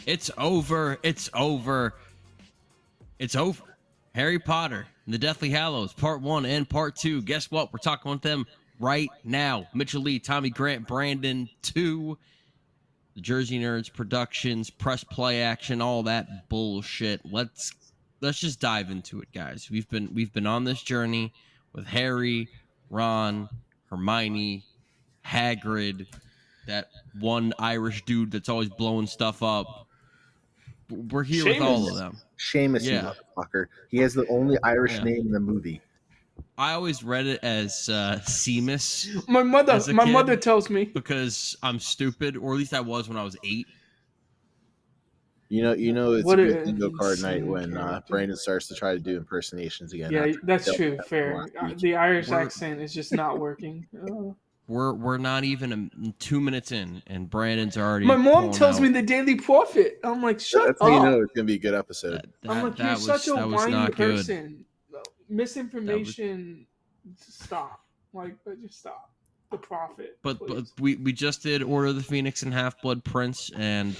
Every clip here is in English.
It's over. It's over. It's over. Harry Potter and the Deathly Hallows, Part 1 and Part 2. Guess what? We're talking about them right now. Mitchell Lee, Tommy Grant, Brandon 2, the Jersey Nerds Productions, press play action, all that bullshit. Let's just dive into it, guys. We've been on this journey with Harry, Ron, Hermione, Hagrid, that one Irish dude that's always blowing stuff up. We're here with all of Seamus. them. Seamus, you Yeah. motherfucker. He has the only Irish Yeah. name in the movie. I always read it as Seamus My as a mother kid tells me. because I'm stupid, or at least I was when I was 8. You know, it's What a a good bingo card night insane when character. Brandon starts to try to do impersonations again. Yeah, after that's he true. dealt with that Fair. last week. The Irish We're- accent is just not working. We're not even 2 minutes in, and Brandon's already. My mom tells out. me the Daily Prophet. I'm like, shut That's up. how you know it's gonna be a good episode. I'm like, you're such a that was whiny not good. person. Misinformation. Stop. Like, just stop. The Prophet. But please. we just did Order of the Phoenix and Half Blood Prince, and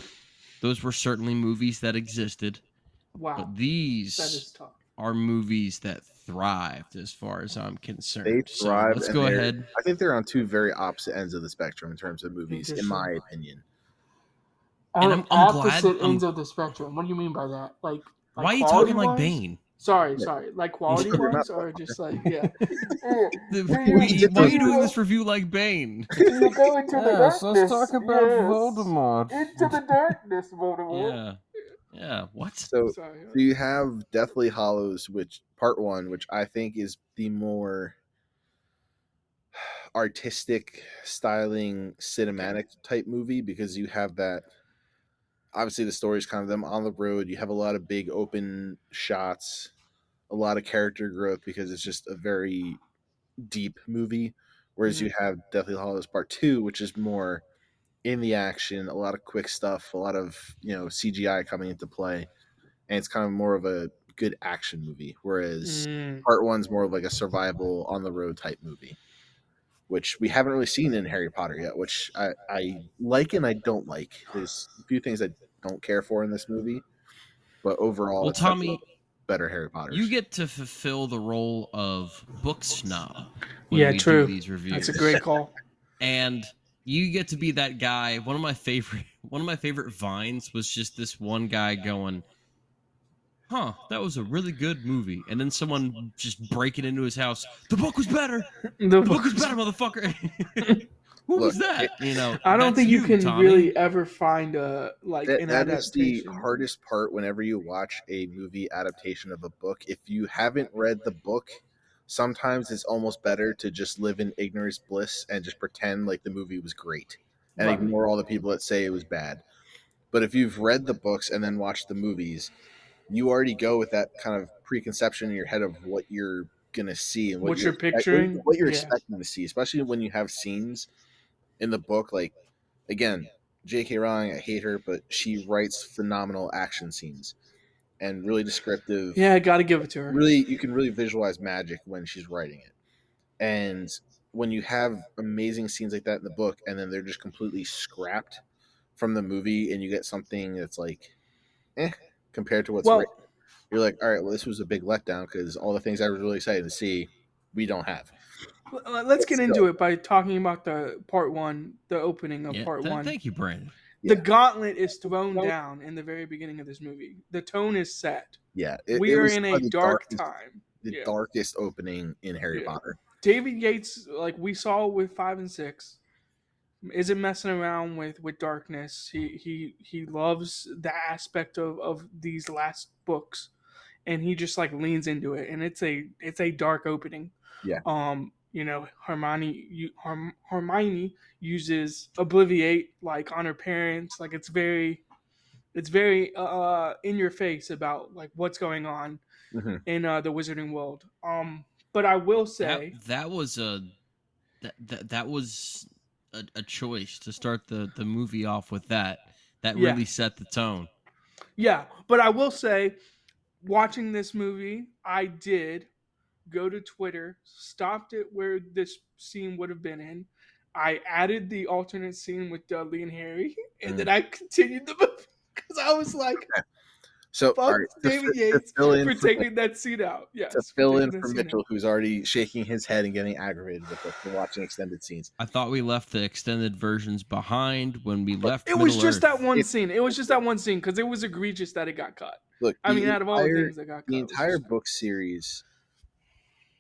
those were certainly movies that existed. Wow. But That these is tough. are movies that thrived, as far as I'm concerned. They So thrive. let's and go they're- ahead. I think they're on two very opposite ends of the spectrum in terms of movies, in my opinion. And I'm glad- opposite ends of the spectrum. What do you mean by that? Like Why are you talking like quality-wise? Bane? Sorry. Like quality You're not wise, or just like yeah. Why are you doing this review like Bane? You go into the darkness. let's talk about Voldemort. Into the darkness, Voldemort. Yeah. What? So Sorry. you have Deathly Hallows, which Part 1, which I think is the more artistic styling cinematic type movie, because you have that, obviously the story's kind of them on the road. You have a lot of big open shots, a lot of character growth, because it's just a very deep movie. Whereas you have Deathly Hallows Part 2, which is more in the action, a lot of quick stuff, a lot of CGI coming into play, and it's kind of more of a good action movie. Whereas Part 1's more of like a survival on the road type movie, which we haven't really seen in Harry Potter yet, which I like and I don't like. There's a few things I don't care for in this movie, but overall, Well, it's Tommy, better Harry Potter. you get to fulfill the role of book snob when Yeah, we true. do these reviews. That's a great call. And you get to be that guy. One of my favorite vines was just this one guy going, "Huh, that was a really good movie," and then someone just breaking into his house. The book was better. The book was better, motherfucker. Who was that? I don't think you can Tommy. really ever find an that is the adaptation. hardest part whenever you watch a movie adaptation of a book. If you haven't read the book, sometimes it's almost better to just live in ignorance bliss and just pretend like the movie was great and Right. ignore all the people that say it was bad. But if you've read the books and then watched the movies, you already go with that kind of preconception in your head of what you're gonna see and What you're picturing? what you're Yeah. expecting to see, especially when you have scenes in the book. Like, again, J.K. Rowling, I hate her, but she writes phenomenal action scenes and really descriptive. Yeah, I got to give it to her. Really, you can really visualize magic when she's writing it. And when you have amazing scenes like that in the book, and then they're just completely scrapped from the movie, and you get something that's like, compared to what's written, you're like, all right, well, this was a big letdown because all the things I was really excited to see, we don't have. Let's get into it by talking about the part 1, the opening of part 1. Thank you, Brandon. The gauntlet is thrown down in the very beginning of this movie. The tone is set. Yeah, we are in a dark time. The darkest opening in Harry Potter. David Yates, like we saw with 5 and 6, isn't messing around with darkness. He loves the aspect of these last books, and he just like leans into it, and it's a dark opening. Yeah. Hermione uses Obliviate like on her parents. Like it's very in your face about like what's going on in the Wizarding world. But I will say that was a choice to start the movie off with that really set the tone. Yeah, but I will say, watching this movie, I did go to Twitter, stopped it where this scene would have been in. I added the alternate scene with Dudley and Harry, and then I continued the movie because Because I was like, So, all fuck right, David to Yates fill in for for taking that scene out. to Yes, for fill in taking that for scene out. Mitchell, who's already shaking his head and getting aggravated with us for watching extended scenes. I thought we left the extended versions behind when we left It was Middle just that Earth. one It, scene. It was just that one scene because it was egregious that it got cut. look, I mean, out of all the things that got the cut, it was entire just book series,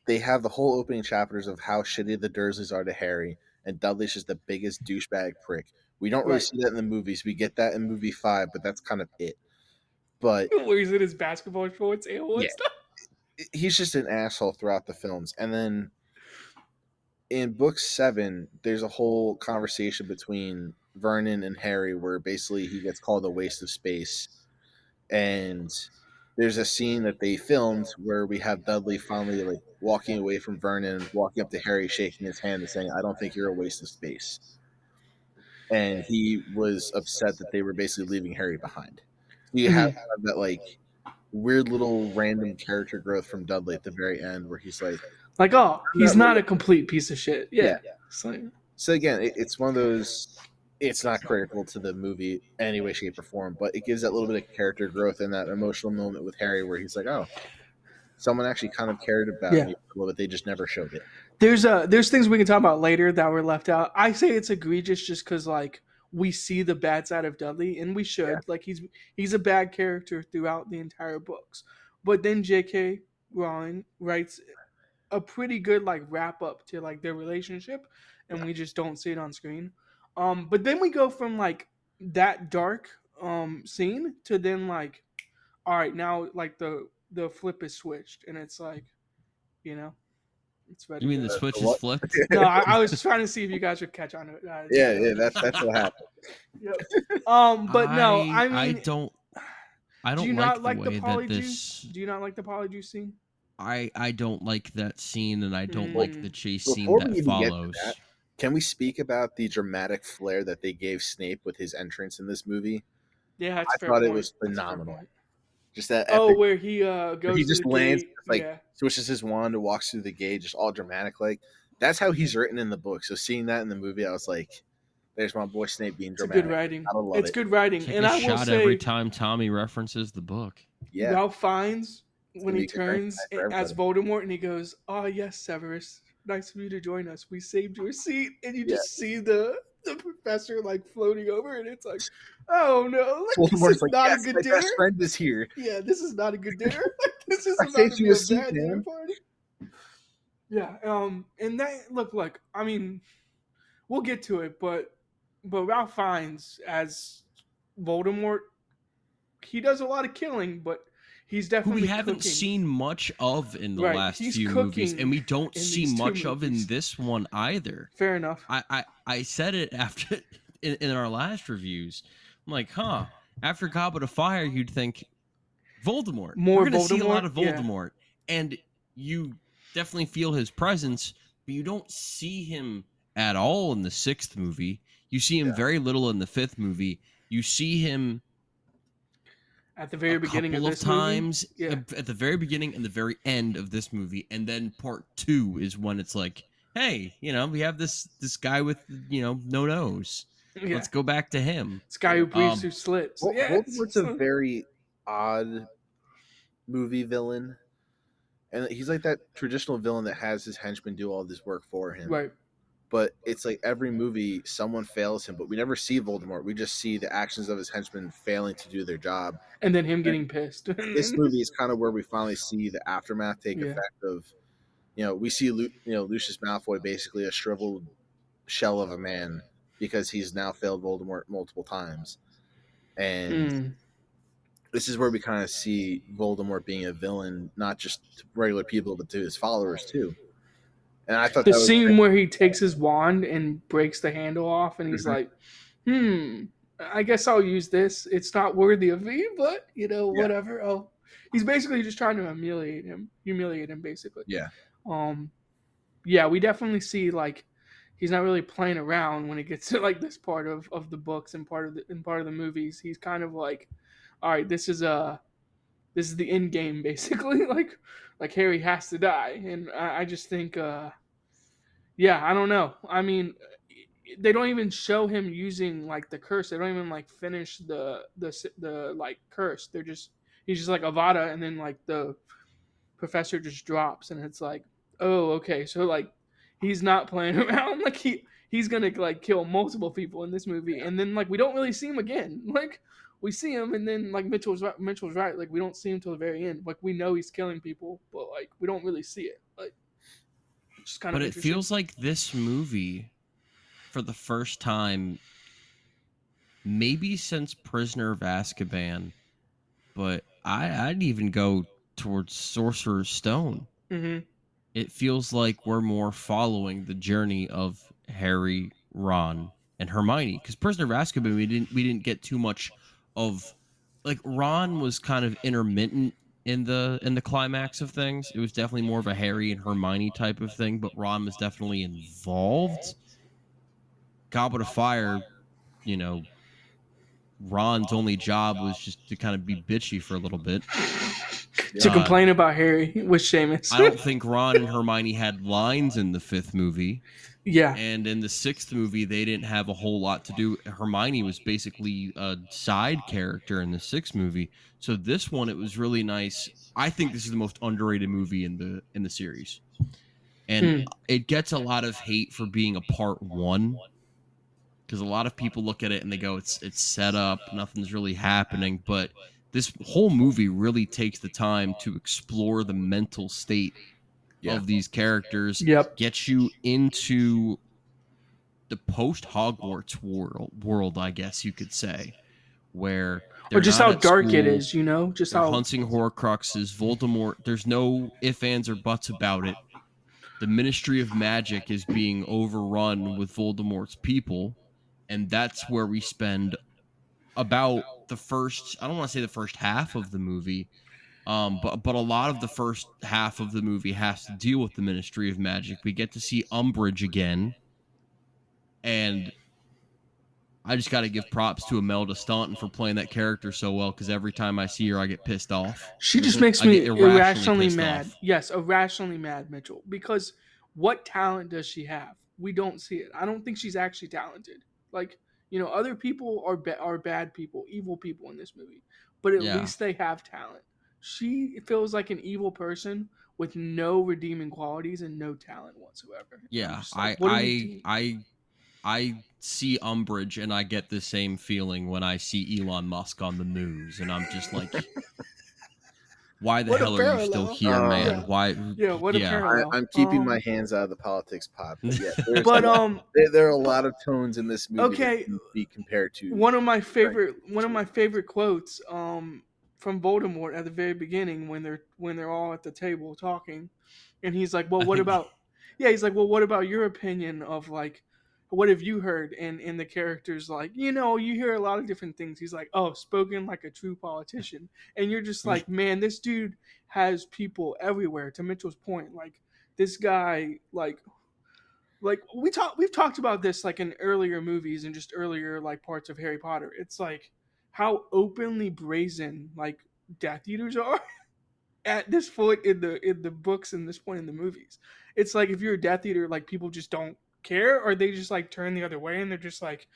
they have the whole opening chapters of how shitty the Dursleys are to Harry, and Dudley's just the biggest douchebag prick. We don't really right. see that in the movies. We get that in movie 5, but that's kind of it. But Where he's in his basketball shorts and yeah, what stuff. he's just an asshole throughout the films. And then in book 7, there's a whole conversation between Vernon and Harry where basically he gets called a waste of space. And there's a scene that they filmed where we have Dudley finally like walking away from Vernon, walking up to Harry, shaking his hand and saying, "I don't think you're a waste of space." And he was upset that they were basically leaving Harry behind. So you have Mhm. that like weird little random character growth from Dudley at the very end where he's like, Like, oh, "I'm he's not not really." a complete piece of shit. Yeah. Yeah. It's like, So again, it's one of those. It's not critical to the movie any way, shape, or form, but it gives that little bit of character growth and that emotional moment with Harry where he's like, "Oh, someone actually kind of cared about yeah. me a little bit. They just never showed it." There's things we can talk about later that were left out. I say it's egregious just because like we see the bad side of Dudley, and we Yeah, should. Like he's a bad character throughout the entire books. But then J.K. Rowling writes a pretty good like wrap up to like their relationship, and yeah, we just don't see it on screen. But then we go from like that dark scene to then like, all right, now like the flip is switched, and it's like, you know, it's You ready mean the to. switch is what? flipped? No, I was trying to see if you guys would catch on to it. Yeah, yeah. That's what happened. Yep. But no, I I mean, don't I do you don't not like the like the way that polyjuice? this Do you not like the polyjuice scene? I don't like that scene, and I don't Well, like the Mm, chase scene before we that even get to that, follows. can we speak about the dramatic flair that they gave Snape with his entrance in this movie? yeah, that's I a fair thought it point. was That's a fair phenomenal. point. Just that Oh, epic. where he Where he goes to just the lands, gate. just like Yeah, swishes his wand and walks through the gate, just all dramatic. Like that's how he's written in the book. So seeing that in the movie, I was like, "There's my boy Snape being it's a good dramatic. writing. Gotta love It's it." good writing, Take and a I will shot every say, time Tommy references the book. Yeah, Ralph Fiennes it's when gonna he be a good drinking turns night for as everybody. Voldemort and he goes, "Oh yes, Severus, nice of you to join us. We saved your seat," and you Yeah, just see the professor like floating over, and it's like, "Oh no, like this Voldemort's is like, not a "Yes, good my dinner. best friend is here. Yeah, this is not a good dinner. Like this is I about to saved be you a a seat, bad dinner man." party." Yeah, and that look, I mean, we'll get to it, but Ralph Fiennes as Voldemort, he does a lot of killing, but he's Who we definitely haven't cooking. seen much of in the Right, last he's few movies, and cooking we don't in see these two much of in movies. this one either. Fair enough. I said it after in our last reviews. I'm like, huh. After Goblet of Fire, you'd think Voldemort. We're More gonna see a lot Voldemort, of yeah, Voldemort, and you definitely feel his presence, but you don't see him at all in the sixth movie. You see him Yeah, very little in the fifth movie. You see him at the a very beginning of couple of this movie, times yeah, at the very beginning and the very end of this movie, and then part two is when it's like, hey, we have this guy with no nose. yeah, Let's go back to him. this guy who breathes Um, through slits, yeah, Voldemort's a very odd movie villain, and he's like that traditional villain that has his henchmen do all this work for him. right, But it's like every movie, someone fails him, but we never see Voldemort. We just see the actions of his henchmen failing to do their job. and then him And getting pissed, and this then movie is kind of where we finally see the aftermath take yeah, effect of, we see Lucius Malfoy basically a shriveled shell of a man because he's now failed Voldemort multiple times, and mm. this is where we kind of see Voldemort being a villain, not just to regular people, but to his followers too. And I thought The that was scene where he takes his wand and breaks the handle off, and he's Mhm. like, "Hmm, I guess I'll use this. It's not worthy of me, but Yeah, whatever." Oh, he's basically just trying to humiliate him, basically. yeah, Um, yeah, we definitely see like he's not really playing around when it gets to like this part of the books and part of the movies. He's kind of like, all right, this is the end game basically. Like Harry has to die, and I just think, yeah, I don't know. I mean, they don't even show him using like the curse. They don't even like finish the like curse. They're just he's just like Avada, and then like the professor just drops, and it's like, oh, okay, so like he's not playing around. Like he's gonna like kill multiple people in this movie, and then like we don't really see him again. Like we see him, and then like Mitchell's right. Like we don't see him till the very end. Like we know he's killing people, but like we don't really see it. Like it's just kind of But it interesting. feels like this movie, for the first time, maybe since Prisoner of Azkaban, but I'd even go towards Sorcerer's Stone. Mm-hmm. It feels like we're more following the journey of Harry, Ron, and Hermione. Because Prisoner of Azkaban, we didn't get too much of, like, Ron was kind of intermittent in the climax of things. It was definitely more of a Harry and Hermione type of thing, but Ron was definitely involved. Goblet of Fire, you know, Ron's only job was just to kind of be bitchy for a little bit. To Uh, complain about Harry with Seamus. I don't think Ron and Hermione had lines in the fifth movie. Yeah. And in the sixth movie, they didn't have a whole lot to do. Hermione was basically a side character in the sixth movie. So this one, it was really nice. I think this is the most underrated movie in the series. And it gets a lot of hate for being a part one, because a lot of people look at it and they go, it's set up, nothing's really happening. But this whole movie really takes the time to explore the mental state of these characters, Yep. get you into the post Hogwarts world, I guess you could say, where they're Or just not how at dark it school, is, you know? Just they're how hunting Horcruxes, Voldemort. There's no ifs, ands, or buts about it. The Ministry of Magic is being overrun with Voldemort's people, and that's where we spend about the first, I don't want to say the first half of the movie, but a lot of the first half of the movie has to deal with the Ministry of Magic. We get to see Umbridge again, and I just got to give props to Imelda Staunton for playing that character so well, because every time I see her, I get pissed off. she just makes I get me irrationally irrationally pissed mad. off. Yes, irrationally mad, Mitchell. Because what talent does she have? We don't see it. I don't think she's actually talented. Like, you know, other people are bad people, evil people in this movie, but at Yeah. least they have talent. She feels like an evil person with no redeeming qualities and no talent whatsoever. And I'm Yeah, just like, what are we doing? I see Umbridge and I get the same feeling when I see Elon Musk on the news, and I'm just like, why the What a hell are you still parallel. here, man? Yeah. Why? Yeah, what a parallel. I'm keeping my hands out of the politics pot, but yeah, there's But there are a lot of tones in this movie that okay, can be compared to one of my favorite quotes from Voldemort at the very beginning when they're all at the table talking, and he's like, well, I what think about he's like, well, what about your opinion of like what have you heard? And the character's like, you know, you hear a lot of different things. He's like, oh, spoken like a true politician. And you're just like, man, this dude has people everywhere. To Mitchell's point, like this guy, like we've talked about this like in earlier movies and just earlier like parts of Harry Potter. It's like how openly brazen like Death Eaters are at this point in the books and this point in the movies. It's like if you're a Death Eater, like people just don't care, or they just like turn the other way and they're just like,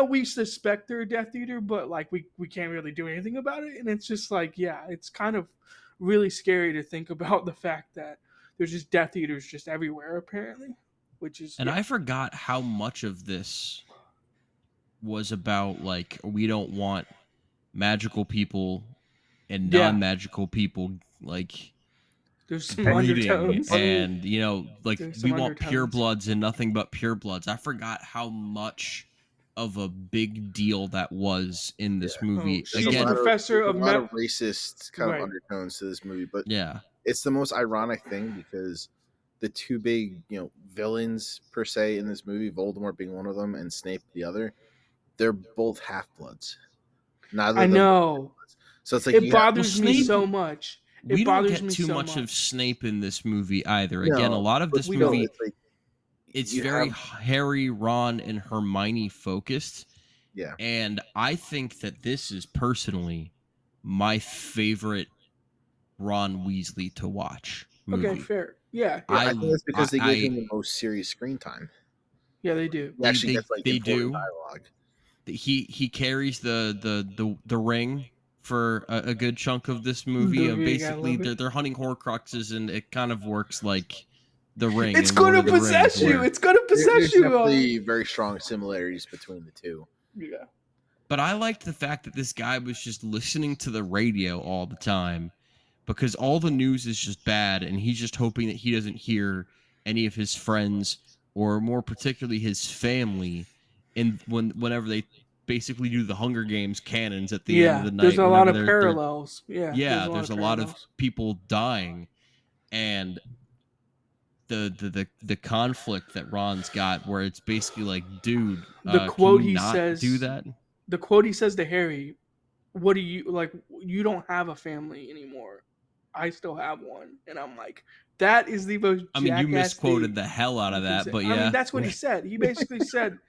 we suspect they're a Death Eater, but like we can't really do anything about it. And it's just like, yeah, it's kind of really scary to think about the fact that there's just Death Eaters just everywhere apparently, which is and I forgot how much of this was about, like, we don't want magical people and yeah. non-magical people, like, There's some breeding, undertones. and like, There's we some want undertones. purebloods and nothing but purebloods. I forgot how much of a big deal that was in this movie. She's Again, professor there's of a lot of racist kind Right. of undertones to this movie, but yeah, it's the most ironic thing because the two big, villains per se in this movie, Voldemort being one of them and Snape the other, they're both half-bloods. Neither I of them are know. half-bloods. So it's like It bothers me Snape- so much. we It don't bothers get me too so much of much. Snape in this movie either. Again, a No, lot of but this still, movie, it's like it's you very have- Harry, Ron, and Hermione focused. yeah. And I think that this is personally my favorite Ron Weasley to watch movie. Okay, fair. Yeah. I think that's because they I gave him the most serious screen time. Yeah, they do. He actually gets like They important do. dialogue. He carries the ring for a good chunk of this movie. The ring, I Basically, love it. they're hunting Horcruxes, and it kind of works like the ring It's in Lord gonna of the Rings, possess you. where. It's gonna possess There's you. definitely very strong similarities between the two. Yeah. But I liked the fact that this guy was just listening to the radio all the time, because all the news is just bad, and he's just hoping that he doesn't hear any of his friends, or more particularly his family, and whenever they basically do the Hunger Games cannons at the end of Yeah. the There's night, a lot whenever of they're parallels. Yeah. There's yeah, a lot there's of a lot of parallels. people dying, and the conflict that Ron's got, where it's basically like, dude, The can quote you he not do says. that? The quote he says to Harry. What do you like? You don't have a family anymore. I still have one, and I'm like, that is the most I mean, you jackass misquoted thing the hell out you of can that, say. but I mean, yeah. that's what he said. He basically said,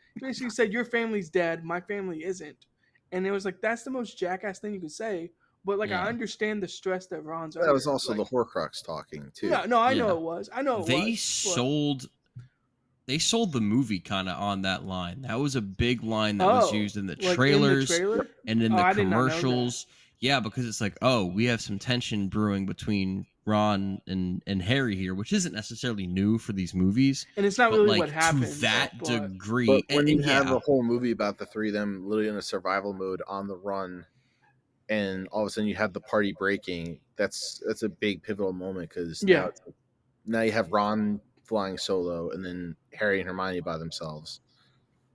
your family's dead, my family isn't, and it was like that's the most jackass thing you could say. But like, I Yeah. understand the stress that Ron's That was under. also Like, the Horcrux talking too. no, no, I know Yeah. it was. I know it They was, but sold they sold the movie kind of on that line. That was a big line that was oh, used in the like in the trailers trailer. and in Oh, the I did not know that. commercials. Yeah, because it's like, oh, we have some tension brewing between Ron and Harry here, which isn't necessarily new for these movies, And it's not but really what like to happens, that but But degree. when And you have yeah, a whole movie about the three of them literally in a survival mode on the run, and all of a sudden you have the party breaking, that's a big pivotal moment because yeah. now you have Ron flying solo and then Harry and Hermione by themselves.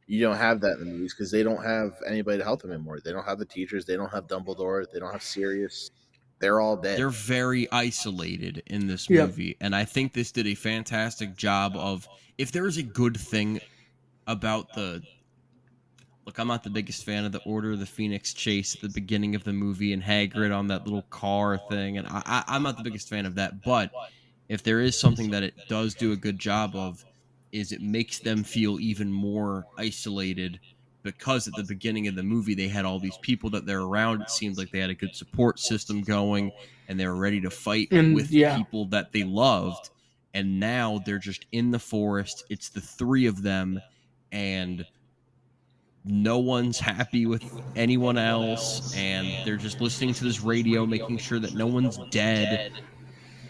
You don't have that in the movies because they don't have anybody to help them anymore. They don't have the teachers. They don't have Dumbledore. They don't have Sirius. They're all dead. they're very isolated in this Yep. movie, and I think this did a fantastic job of, if there is a good thing about the look, I'm not the biggest fan of the Order of the Phoenix chase at the beginning of the movie and Hagrid on that little car thing, and I'm not the biggest fan of that. But if there is something that it does do a good job of, is it makes them feel even more isolated, because at the beginning of the movie they had all these people that they're around. It seemed like they had a good support system going, and they were ready to fight And with yeah, people that they loved. And now they're just in the forest. It's the three of them, and no one's happy with anyone else, and they're just listening to this radio making sure that no one's dead.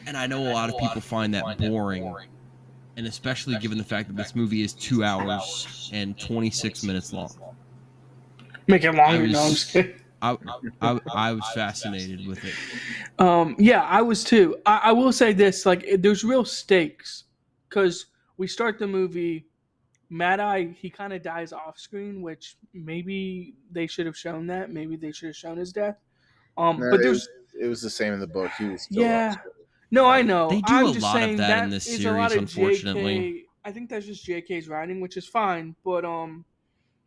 And I know a lot of people find that boring, and especially given the fact that this movie is 2 hours and 26 minutes long. make it I longer. No, I'm just was kidding. I was fascinated with it. Yeah, I was too. I will say this: like, there's real stakes because we start the movie. Mad Eye, he kind of dies off screen, which maybe they should have shown that. Maybe they should have shown his death. No, But there's it was the same in the book. He was killed off yeah, screen. no, I Um, know. They do a I'm just lot of saying that in that this is a lot series, of unfortunately. JK. I think that's just JK's writing, which is fine.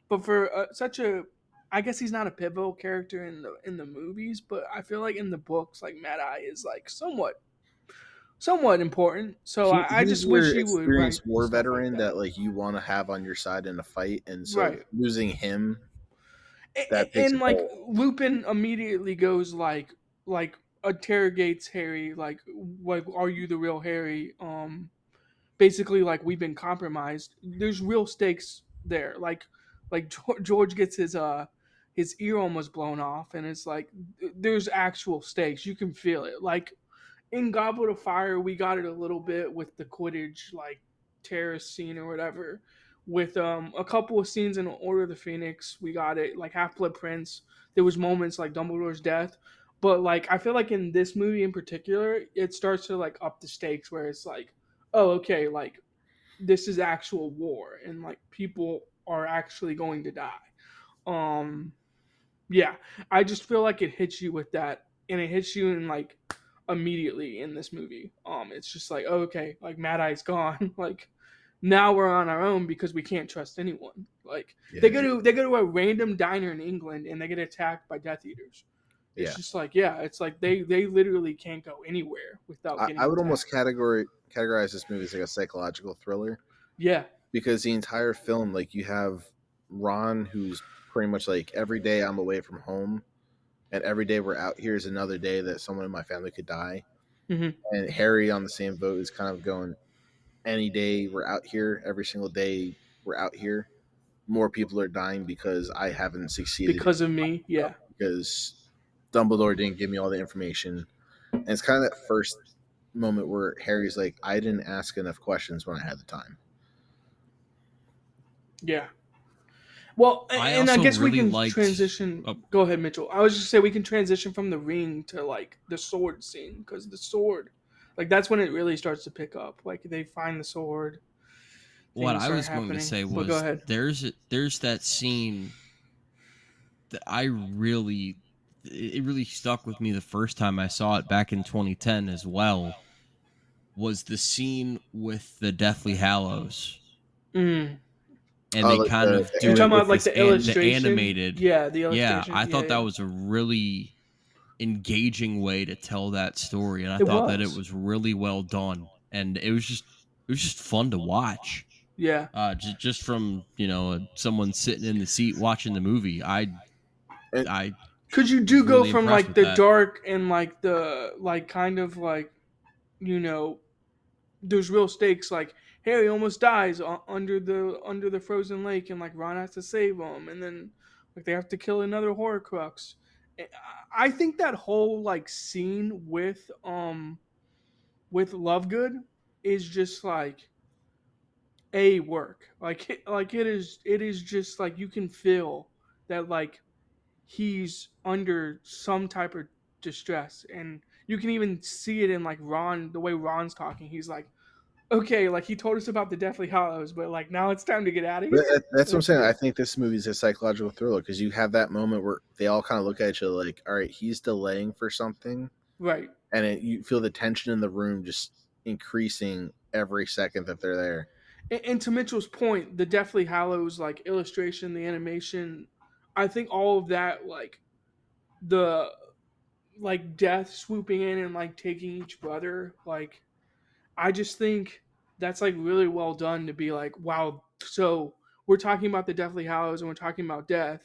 But for such a, I guess he's not a pivotal character in the movies, but I feel like in the books, like Mad Eye is like somewhat important. So I he's just wish your he would write experienced war stuff like veteran that. that like you want to have on your side in a fight, and so Right. losing him And, that takes a like toll. Lupin immediately goes like interrogates Harry like are you the real Harry? Basically like we've been compromised. There's real stakes there. Like George gets his ear almost blown off, and it's like there's actual stakes. You can feel it. Like in Goblet of Fire, we got it a little bit with the Quidditch like terrorist scene or whatever. With a couple of scenes in Order of the Phoenix, we got it. Like Half Blood Prince, there was moments like Dumbledore's death, but like I feel like in this movie in particular, it starts to like up the stakes where it's like, oh okay, like this is actual war and like people are actually going to die. Um, yeah, I just feel like it hits you with that, and it hits you in like immediately in this movie. It's just like okay, like Mad Eye's gone. Like now we're on our own because we can't trust anyone. Like Yeah, they go to a random diner in England and they get attacked by Death Eaters. It's yeah. just like yeah, it's like they literally can't go anywhere without I getting would almost attacked. categorize this movie as like a psychological thriller Yeah, because the entire film, like you have Ron, who's pretty much like every day I'm away from home, and every day we're out here is another day that someone in my family could die. hmm And Harry on the same boat is kind of going, any day we're out here, every single day we're out here, more people are dying because I haven't succeeded Because of me, up yeah. because Dumbledore didn't give me all the information. And it's kind of that first moment where Harry's like, I didn't ask enough questions when I had the time. Yeah. Well, I and I also guess we really can liked. transition. Oh, Go ahead, Mitchell. I was just say we can transition from the ring to like the sword scene because the sword, like that's when it really starts to pick up. Like they find the sword, what things I start was going to happening. say But go was ahead. there's that scene that I really it really stuck with me the first time I saw it back in 2010 as well. Was the scene with the Deathly Hallows, Mm. and Oh, they like kind the, of the You're do it talking with about animated like this the the illustration? animated. Yeah, the Yeah, illustration. I Yeah, thought that yeah. was a really engaging way to tell that story, and I It thought that it was. was really well done, and it was just fun to watch. Yeah. Just from someone sitting in the seat watching the movie, and, I Because you was do go really from impressed like with the that. dark and like the like kind of like you know there's real stakes. Like Harry almost dies under the frozen lake, and like Ron has to save him, and then like they have to kill another Horcrux. I think that whole like scene with Lovegood is just like a work. Like it is just like you can feel that like he's under some type of distress, and you can even see it in like Ron, the way Ron's talking. He's like, okay, like he told us about the Deathly Hallows, but like now it's time to get out of but here. that's what I'm Like, saying. I yeah, think this movie is a psychological thriller because you have that moment where they all kind of look at each other like, all right, he's delaying for something. right. And you feel the tension in the room just increasing every second that they're there. And to Mitchell's point, the Deathly Hallows like illustration, the animation, I think all of that like the like death swooping in and like taking each brother like I just think that's like really well done to be like, wow, so we're talking about the Deathly Hallows and we're talking about death.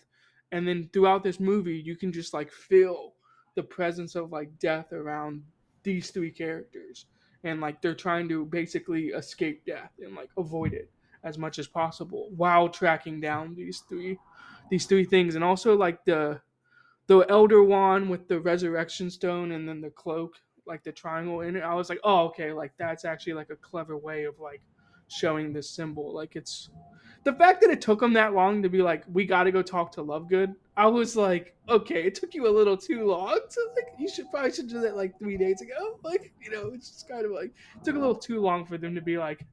And then throughout this movie, you can just like feel the presence of like death around these three characters. And like they're trying to basically escape death and like avoid it as much as possible while tracking down these three things. And also like the Elder Wand with the Resurrection Stone and then the cloak, like the triangle in it. I was like, oh, okay, like that's actually like a clever way of like showing this symbol. Like it's the fact that it took them that long to be like, we got to go talk to Lovegood. I was like, okay, it took you a little too long. So like, you should do that like 3 days ago. Like, it's just kind of like it took a little too long for them to be like,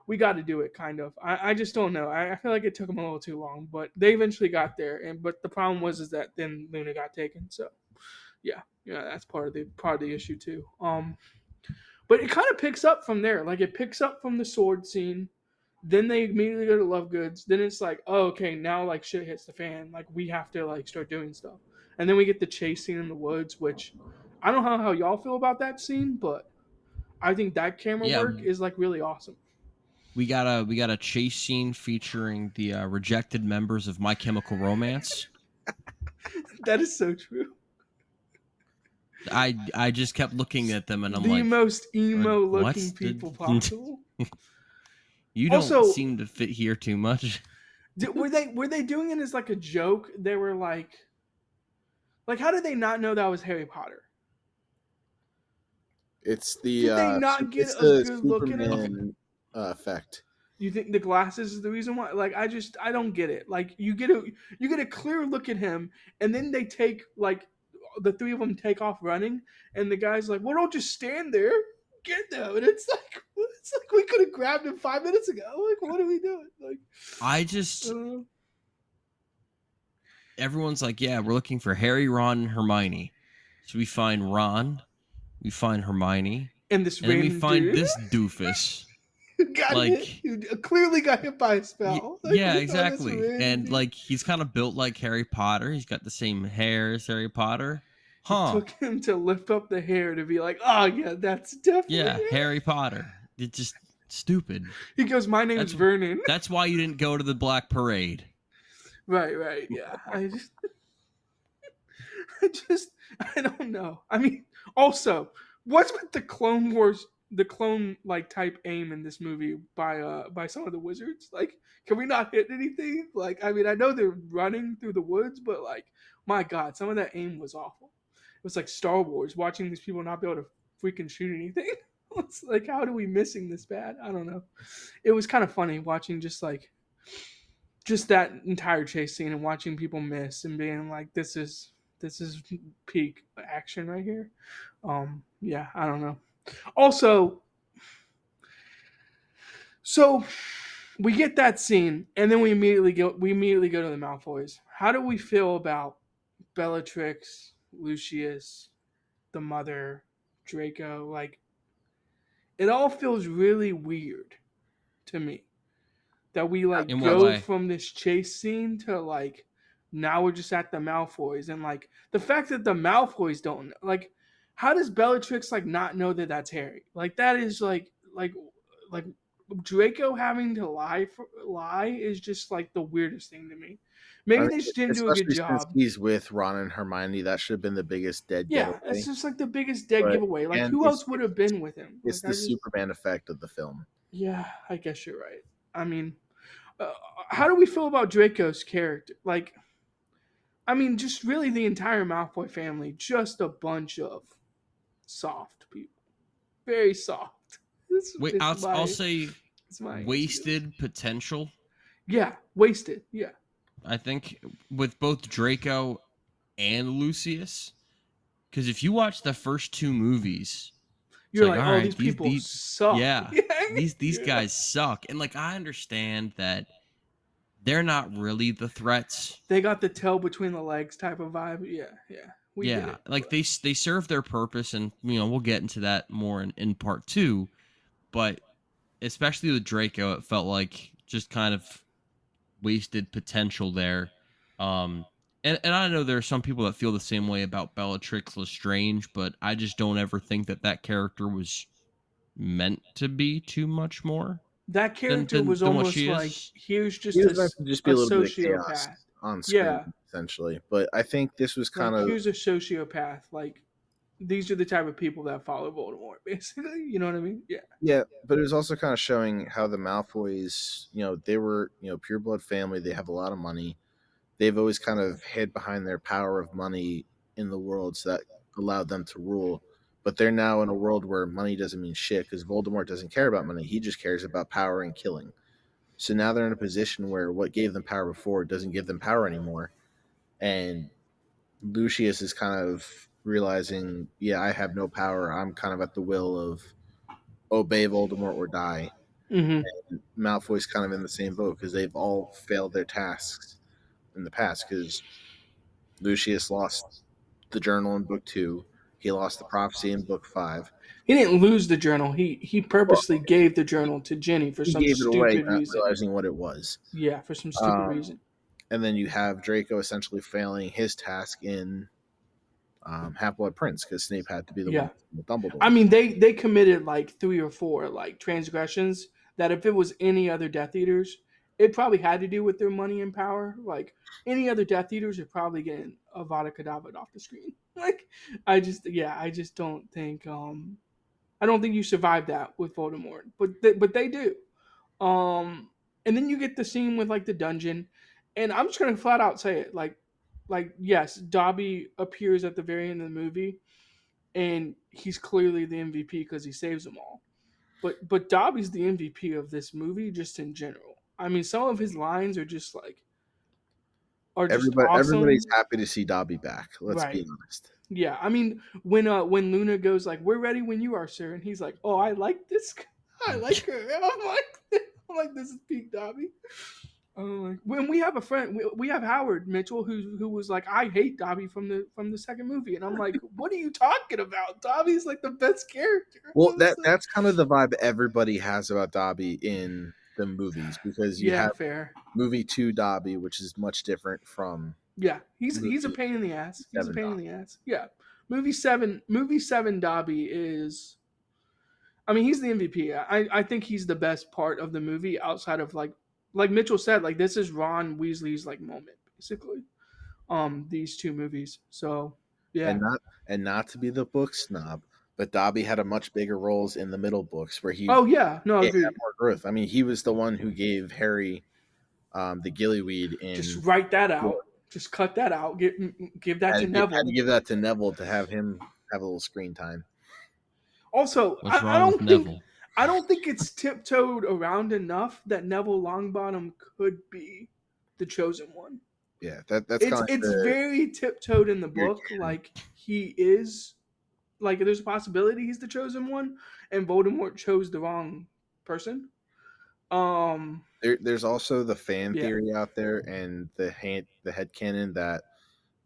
we got to do it. Kind of. I just don't know. I feel like it took them a little too long, but they eventually got there. And but the problem was is that then Luna got taken. So yeah, that's part of the issue too. But it kind of picks up from there. Like it picks up from the sword scene. Then they immediately go to Love Goods. Then it's like, oh, okay, now like shit hits the fan. Like we have to like start doing stuff. And then we get the chase scene in the woods, which I don't know how y'all feel about that scene, but I think that camera Yeah, work is like really awesome. we got a chase scene featuring the rejected members of My Chemical Romance. That is so true. I just kept looking at them and I'm The like, most emo what? looking people possible. You don't Also, seem to fit here too much. were they doing it as like a joke? They were like how did they not know that was Harry Potter? It's Did they not get a the good look at him? Okay. Superman effect. You think the glasses is the reason why? Like I don't get it. Like you get a clear look at him, and then they take like the three of them take off running, and the guy's like, "Well, don't just stand there, get them." And it's like we could have grabbed him 5 minutes ago. Like what are we doing? Like I I just don't know. everyone's like, yeah, we're looking for Harry, Ron, and Hermione. So we find Ron, we find Hermione, And this and then we random find dude this doofus. who got hit, Like, who clearly got hit by a spell. Like yeah, we found this exactly. random And dude. like, he's kind of built like Harry Potter. He's got the same hair as Harry Potter. It Huh. took him to lift up the hair to be like, oh yeah, that's definitely Yeah, him. Harry Potter. It's just stupid. He goes, my name is That's Vernon. that's why you didn't go to the Black Parade. Right, yeah. I just, I don't know. I mean, also, what's with the Clone Wars the clone like type aim in this movie by some of the wizards. Like, can we not hit anything? Like, I mean, I know they're running through the woods, but like, my God, some of that aim was awful. It was like Star Wars, watching these people not be able to freaking shoot anything. It's like, how are we missing this bad? I don't know. It was kind of funny watching just that entire chase scene and watching people miss and being like, this is peak action right here. Yeah, I don't know. Also, so we get that scene, and then we immediately go to the Malfoys. How do we feel about Bellatrix, Lucius, the mother, Draco? Like, it all feels really weird to me that we like In what go way? from this chase scene to like now we're just at the Malfoys, and like the fact that the Malfoys don't like, how does Bellatrix like not know that that's Harry? Like, that is like Draco having to lie is just like the weirdest thing to me. I Maybe mean, they just didn't do a good especially since job. he's with Ron and Hermione, that should have been the biggest dead Yeah, it's giveaway. just like the biggest dead But giveaway. Like, again, who it's else would have it's been with him? it's Like, the Superman effect of the film. yeah, I guess you're right. I mean, uh, how do we feel about Draco's character? Like, I mean, just really the entire Malfoy family, just a bunch of soft people, very soft. This Wait, is I'll my say it's my answer to it. wasted potential. Yeah, wasted. Yeah, I think with both Draco and Lucius, because if you watch the first two movies, it's you're like, like, all oh, right, these people these suck. yeah, these Yeah. guys suck, and like I understand that they're not really the threats. They got the tail between the legs type of vibe. Yeah, yeah, we get Yeah, it. like But they serve their purpose, and we'll get into that more in part two. But especially with Draco, it felt like just kind of wasted potential there. Um, and I know there are some people that feel the same way about Bellatrix Lestrange, but I just don't ever think that that character was meant to be too much more that than character was what almost she like, is. here's He just was meant to just be a a little bit of chaos sociopath. on screen, Yeah, essentially. But I think this was kind like, of here's a sociopath. Like, these are the type of people that follow Voldemort, basically. You know what I mean? Yeah. yeah, but it was also kind of showing how the Malfoys, they were, pure blood family. They have a lot of money. They've always kind of hid behind their power of money in the world, so that allowed them to rule. But they're now in a world where money doesn't mean shit because Voldemort doesn't care about money. He just cares about power and killing. So now they're in a position where what gave them power before doesn't give them power anymore. And Lucius is kind of realizing, yeah, I have no power. I'm kind of at the will of obey Voldemort or die. Mm-hmm. Malfoy's kind of in the same boat because they've all failed their tasks in the past. Because Lucius lost the journal in book 2, he lost the prophecy in book 5. He didn't lose the journal. He Well, purposely gave the journal to Jenny for he some gave it away, stupid not reason. realizing what it was. Yeah, for some stupid Um, reason. and then you have Draco essentially failing his task in Half Blood Prince because Snape had to be the Yeah. one with Dumbledore. I mean, they committed like 3 or 4 like transgressions that if it was any other Death Eaters, it probably had to do with their money and power. Like, any other Death Eaters are probably getting Avada Kedavra off the screen. Like, I just don't think I don't think you survive that with Voldemort, but they do. And then you get the scene with like the dungeon, and I'm just gonna flat out say it like yes, Dobby appears at the very end of the movie, and he's clearly the MVP because he saves them all. But Dobby's the MVP of this movie just in general. I mean, some of his lines are just Everybody's awesome. happy to see Dobby back. Let's be Right. honest. Yeah. I mean, when Luna goes like, "We're ready when you are, sir," and he's like, "Oh, I like this. I like her." And I'm like, this is peak Dobby. Like, when we have a friend, we have Howard Mitchell who was like, I hate Dobby from the second movie, and I'm like, what are you talking about? Dobby's like the best character. I Well, was like, that's kind of the vibe everybody has about Dobby in the movies because you yeah, have fair. movie 2 Dobby, which is much different from Yeah, he's a movie pain in the ass. He's a 7 pain in Dobby. the ass. Yeah, movie seven Dobby is. I mean, he's the MVP. I think he's the best part of the movie outside of like Mitchell said, like this is Ron Weasley's like moment basically. These two movies. So yeah, And not to be the book snob, but Dobby had a much bigger roles in the middle books where Oh yeah, no, he had agreed. more growth. I mean, he was the one who gave Harry the gillyweed in. Just write that out. Just cut that out. Give that to Had to Neville. give that to Neville to have him have a little screen time. Also, What's I wrong with don't think Neville? I don't think it's tiptoed around enough that Neville Longbottom could be the chosen one. Yeah, that's It's kind of like it's the very tiptoed in the weird book, canon. like he is, like there's a possibility he's the chosen one, and Voldemort chose the wrong person. Um, There's also the fan yeah, theory out there and the headcanon that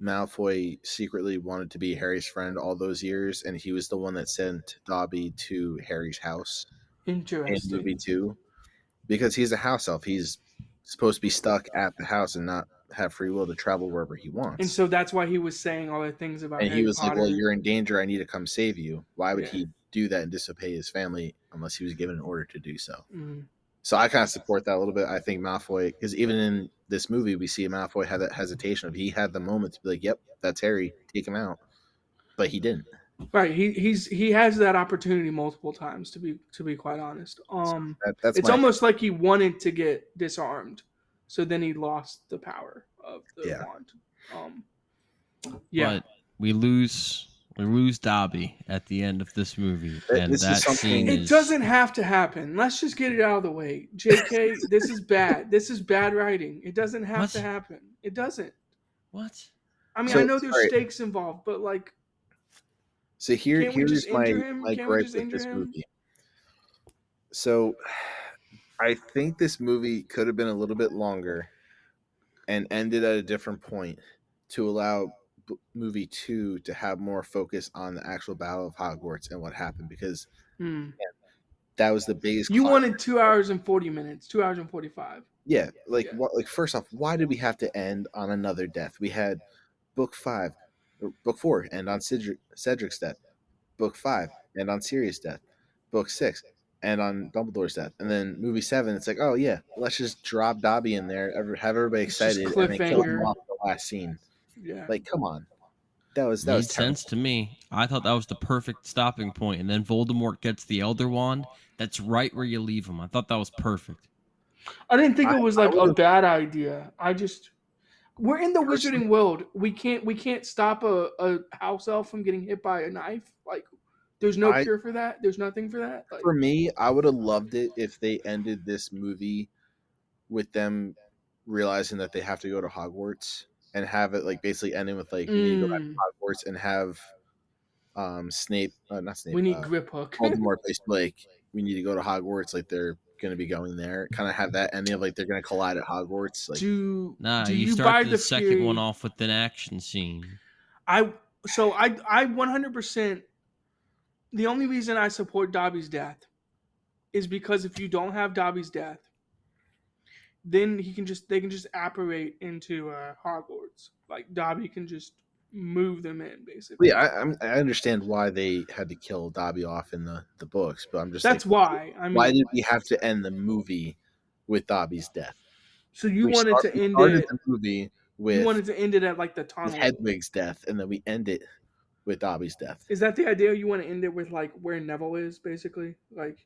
Malfoy secretly wanted to be Harry's friend all those years, and he was the one that sent Dobby to Harry's house in movie interesting. two because he's a house elf. He's supposed to be stuck at the house and not have free will to travel wherever he And wants. so that's why he was saying all the things about And he Harry was like, "Well, Potter. you're in danger. I need to come save you." Why would Yeah. he do that and disobey his family unless he was given an order to do so? Mm. So I kind of support that a little bit. I think Malfoy, because even in this movie, we see Malfoy had that hesitation of he had the moment to be like, "Yep, that's Harry, take him out," but he didn't. Right. He has that opportunity multiple times to be quite honest. So that's It's my almost like he wanted to get disarmed, so then he lost the power of the yeah. wand. Um, yeah. But we lose Dobby at the end of this movie, and This is that scene something. It is doesn't have to happen. Let's just get it out of the way. JK, this is bad. This is bad writing. It doesn't have to what? happen. It doesn't. What? I mean, So I know there's all right. stakes involved, but like, So can't we just here's injure him? my Can't we gripe just with injure this him? movie. So I think this movie could have been a little bit longer and ended at a different point to allow movie two to have more focus on the actual Battle of Hogwarts and what happened because Hmm. that was the biggest You climax. wanted 2 hours and 40 minutes, 2 hours and 45. Yeah, like Yeah. what? Like first off, why did we have to end on another death? We had book five, or book four, and on Cedric's death. Book five, and on Sirius' death. Book six, and on Dumbledore's death. And then movie seven, it's like, oh yeah, let's just drop Dobby in there, have everybody It's just excited, and then kill him cliffhanger. off the last scene. Yeah. Like, come on, that was Made sense terrible. to me. I thought that was the perfect stopping point, and then Voldemort gets the Elder Wand. That's right where you leave him. I thought that was perfect. I didn't think I, it was I like would a have bad idea. We're in the personally, wizarding world. We can't stop a house elf from getting hit by a knife. Like there's no I cure for that. There's nothing for that. Like for me, I would have loved it if they ended this movie with them realizing that they have to go to Hogwarts and have it like basically ending with like we need to go back mm, to Hogwarts and have Snape, not Snape, we need grip hook. Voldemort basically like we need to go to Hogwarts, like they're gonna be going there. Kind of have that ending of like they're gonna collide at Hogwarts. Like Nah, Do you you start buy the the second one theory? off with an action scene. I 100%. The only reason I support Dobby's death is because if you don't have Dobby's death, then they can just apparate into Hogwarts. Like Dobby can just move them in but basically. yeah, I understand why they had to kill Dobby off in the books, but I'm just like, That's why. I why mean, did we have to end the movie with Dobby's death? so you wanted to We end started it. the movie You with wanted to end it at like the with tunnel. Hedwig's death, and then we end it with Dobby's death. Is that the idea? You want to end it with like where Neville is basically? Like,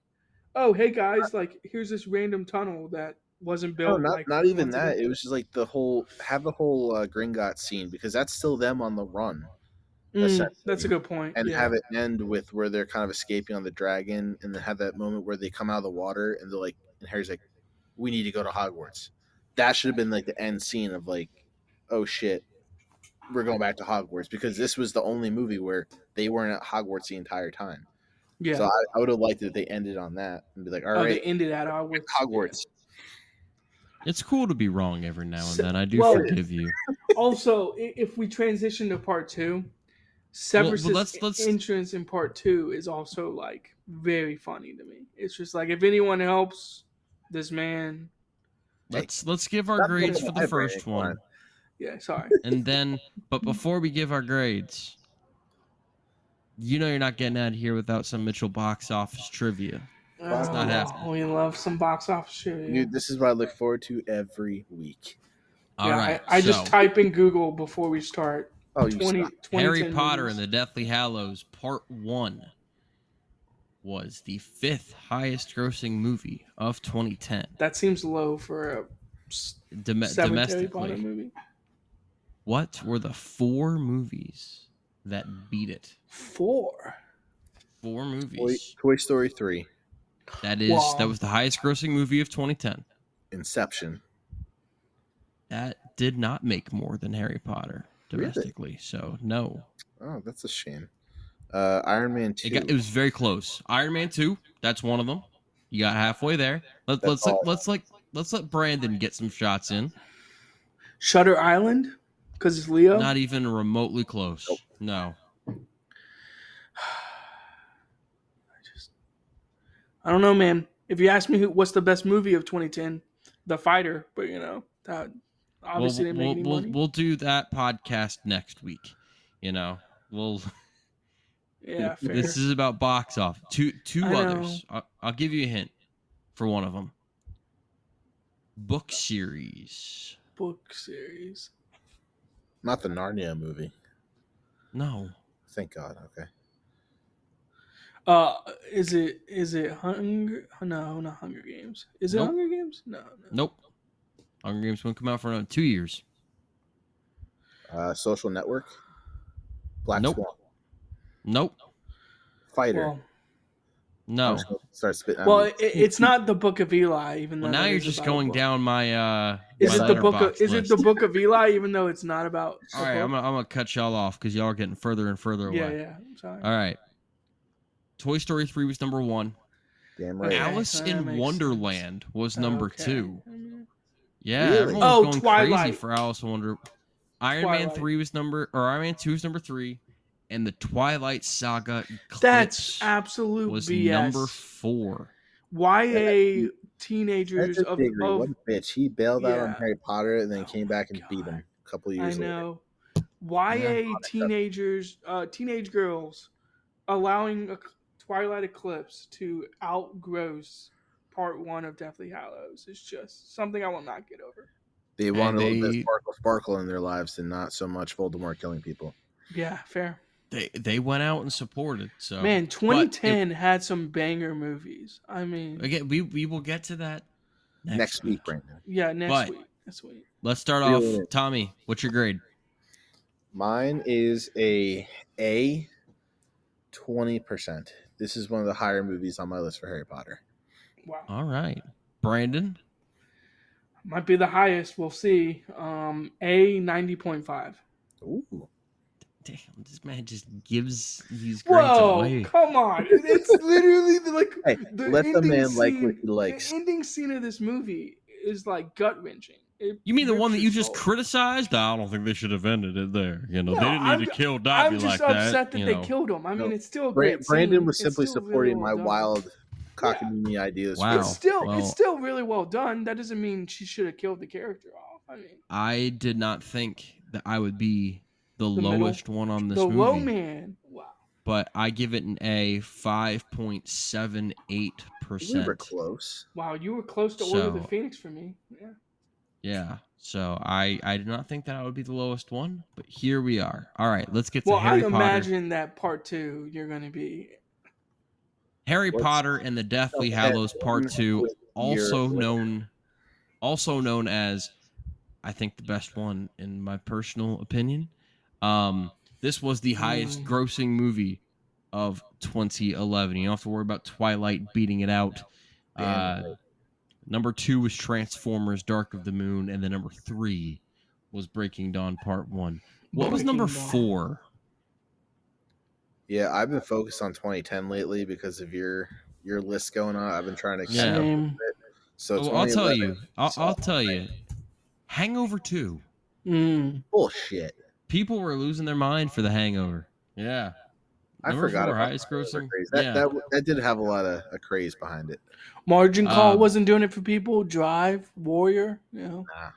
oh hey guys, like here's this random tunnel that wasn't No, built like not even months ago. that. It was just like the whole Gringotts scene because that's still them on the run That's a essentially, good point. and Yeah. have it end with where they're kind of escaping on the dragon, and then have that moment where they come out of the water and they're like, and Harry's like, "We need to go to Hogwarts." That should have been like the end scene of like, "Oh shit, we're going back to Hogwarts," because this was the only movie where they weren't at Hogwarts the entire time. So Yeah. I would have liked it if they ended on that and be like, "All Oh, right, they ended at Hogwarts. Yeah. Hogwarts." It's cool to be wrong every now and Se- then. I do well, It is. forgive you. also, if we transition to part two, Well, Severus's let's entrance in part two is also like very funny to me. It's just like if anyone helps this man, Hey, let's give our stop grades jumping for the ahead, Brandon. first Come on. one, yeah, sorry. and then. But before we give our grades, you know you're not getting out of here without some Mitchell box office trivia. It's not happening. We love some box office shit. Yeah, Dude, this is what I look forward to every week. All yeah. right, I just so type in Google before we start. Oh, you 20 suck. Harry 2010 Potter and movies. the Deathly Hallows Part 1. was the 5th highest grossing movie of 2010 That seems low for a seventh Harry Potter domestically. movie. What were the 4 movies that beat it? 4. 4 movies. Toy Story 3, That Wow. was the highest grossing movie of 2010. Inception. That did not make more than Harry Potter Really? domestically. So no. Oh, that's a shame. Iron Man 2. It was very close. Iron Man 2, that's one of them. You got halfway there. That's Let's let Brandon get some shots in. Shutter Island, because it's Leo. Not even remotely close. Nope. No. I don't know, man. If you ask me what's the best movie of 2010, The Fighter. But you know that obviously didn't make any money. We'll do that podcast next week. You know, we'll. Yeah, fair. This is about box office. Two I know. others. I'll give you a hint for one of them. Book series. Book series. not the Narnia movie. No. Thank God. Okay. Is it Hunger? No, not Hunger Games. Is it Nope. Hunger Games? No. Nope. Hunger Games won't come out for another 2 years. Social Network. Black Nope. Swan. Nope. Fighter. Well, No. I'm just gonna start spitting. well, it's not the Book of Eli, even though. Well, now that you're is just about a going book. down my Is my it the book of? letterbox Is it list. the Book of Eli, even though it's not about? All right, I'm gonna cut y'all off because y'all are getting further and further away. Yeah. I'm sorry. All right. Toy Story 3 was number 1. Damn right. Okay. Alice that in makes Wonderland was number Okay. 2. I mean, Yeah, Really? everyone Oh, was going crazy Twilight. for Alice in Wonder. Iron Man Twilight. 3 was Iron Man 2 was number 3, and the Twilight Saga Eclipse That's absolute was BS. number 4. YA teenagers Cedric of Diggory, what a bitch. He bailed out on Yeah. Harry Potter and then Oh came back and my beat him God. a couple I years later. know. YA teenagers, teenage girls, allowing Twilight Eclipse to outgross Part 1 of Deathly Hallows is just something I will not get over. They wanted a little bit they- of sparkle in their lives and not so much Voldemort killing people. Yeah, fair. They went out and supported. So Man, but 2010 had some banger movies. I mean, again, we will get to that Next week, Brandon. yeah, next But- week. Next week. Let's start Reel off. it in. Tommy, what's your grade? Mine is a 20%. This is one of the higher movies on my list for Harry Potter. Wow. All right. Brandon? Might be the highest. We'll see. A 90.5. Ooh. Damn, this man just gives these grades Whoa, away. come on. It's literally like Hey, the let the ending man like scene, what he likes. The ending scene of this movie is like gut wrenching. You mean the one that you just criticized? criticized? I don't think they should have ended it there. You know, No, they didn't need I'm- to kill Dobby I'm just like upset that you they know. killed him. I mean, No, it's still a great Brandon scene. was simply It's still really supporting well my done. wild cockamamie ideas. Wow. It's still Well- it's still really well done. That doesn't mean she should have killed the character off. I mean, I did not think that I would be the middle- lowest one on this the movie. low man. Wow. But I give it an A, 5.78%. We were close. Wow, you were close to Order of the So- Phoenix for me. Yeah. Yeah. So I did not think that I would be the lowest one, but here we are. All right, let's get to Well, I Harry Potter. imagine that part 2 you're going to be. Harry Let's Potter and the Deathly jump ahead Hallows Part one 2, year also later. known as, I think, the best one in my personal opinion. This was the highest grossing movie of 2011. You don't have to worry about Twilight beating it out. Damn right. Number 2 was Transformers: Dark of the Moon, and then number 3 was Breaking Dawn Part 1. What was number Breaking Dawn. 4? Yeah, I've been focused on 2010 lately because of your list going on. I've been trying to catch Yeah. up. Same. So Well, I'll tell 2011 you. I'll tell you. Hangover 2. bullshit. People were losing their mind for the Hangover. Yeah. I Number forgot 4, about highest that. grossing. Craze. Yeah. That did have a lot of a craze behind it. Margin Call Um, wasn't doing it for people. Drive, Warrior, you know. Nah.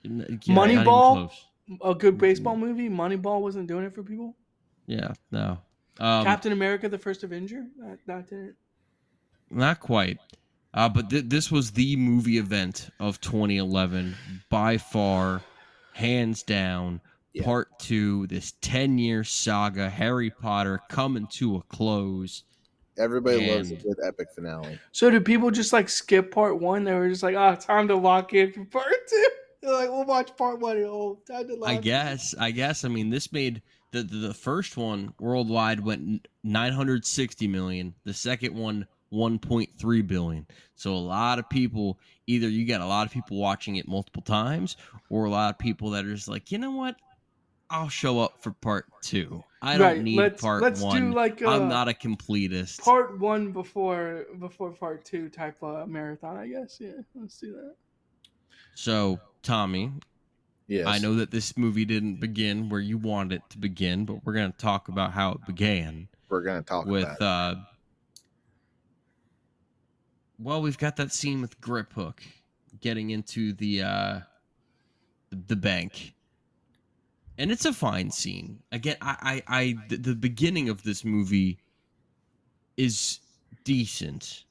Yeah, not even Moneyball? close. A good baseball movie. Moneyball wasn't doing it for people. Yeah, no. Captain America: The First Avenger. That didn't. Not quite. But this was the movie event of 2011 by far, hands down. Yeah. Part 2, this 10-year saga, Harry Potter coming to a close. Everybody loves a And good epic finale. So do people just like skip part one? They were just like, "Ah, time to lock in for part two." They're like, "We'll watch part one at home. Time to lock in." I mean, this made the first one worldwide went 960 million. The second one 1.3 billion. So a lot of people, either you got a lot of people watching it multiple times, or a lot of people that are just like, you know what, I'll show up for part two. I don't Right. need part Let's do one. like I'm a not a completist. part one before part two type of marathon. I guess. Yeah. Let's do that. So Tommy, I Yes, know that this movie didn't begin where you wanted it to begin, but we're going to talk about how it began we're gonna talk about with it. well, we've got that scene with Grip Hook getting into the bank. And it's a fine scene. Again, the beginning of this movie is decent.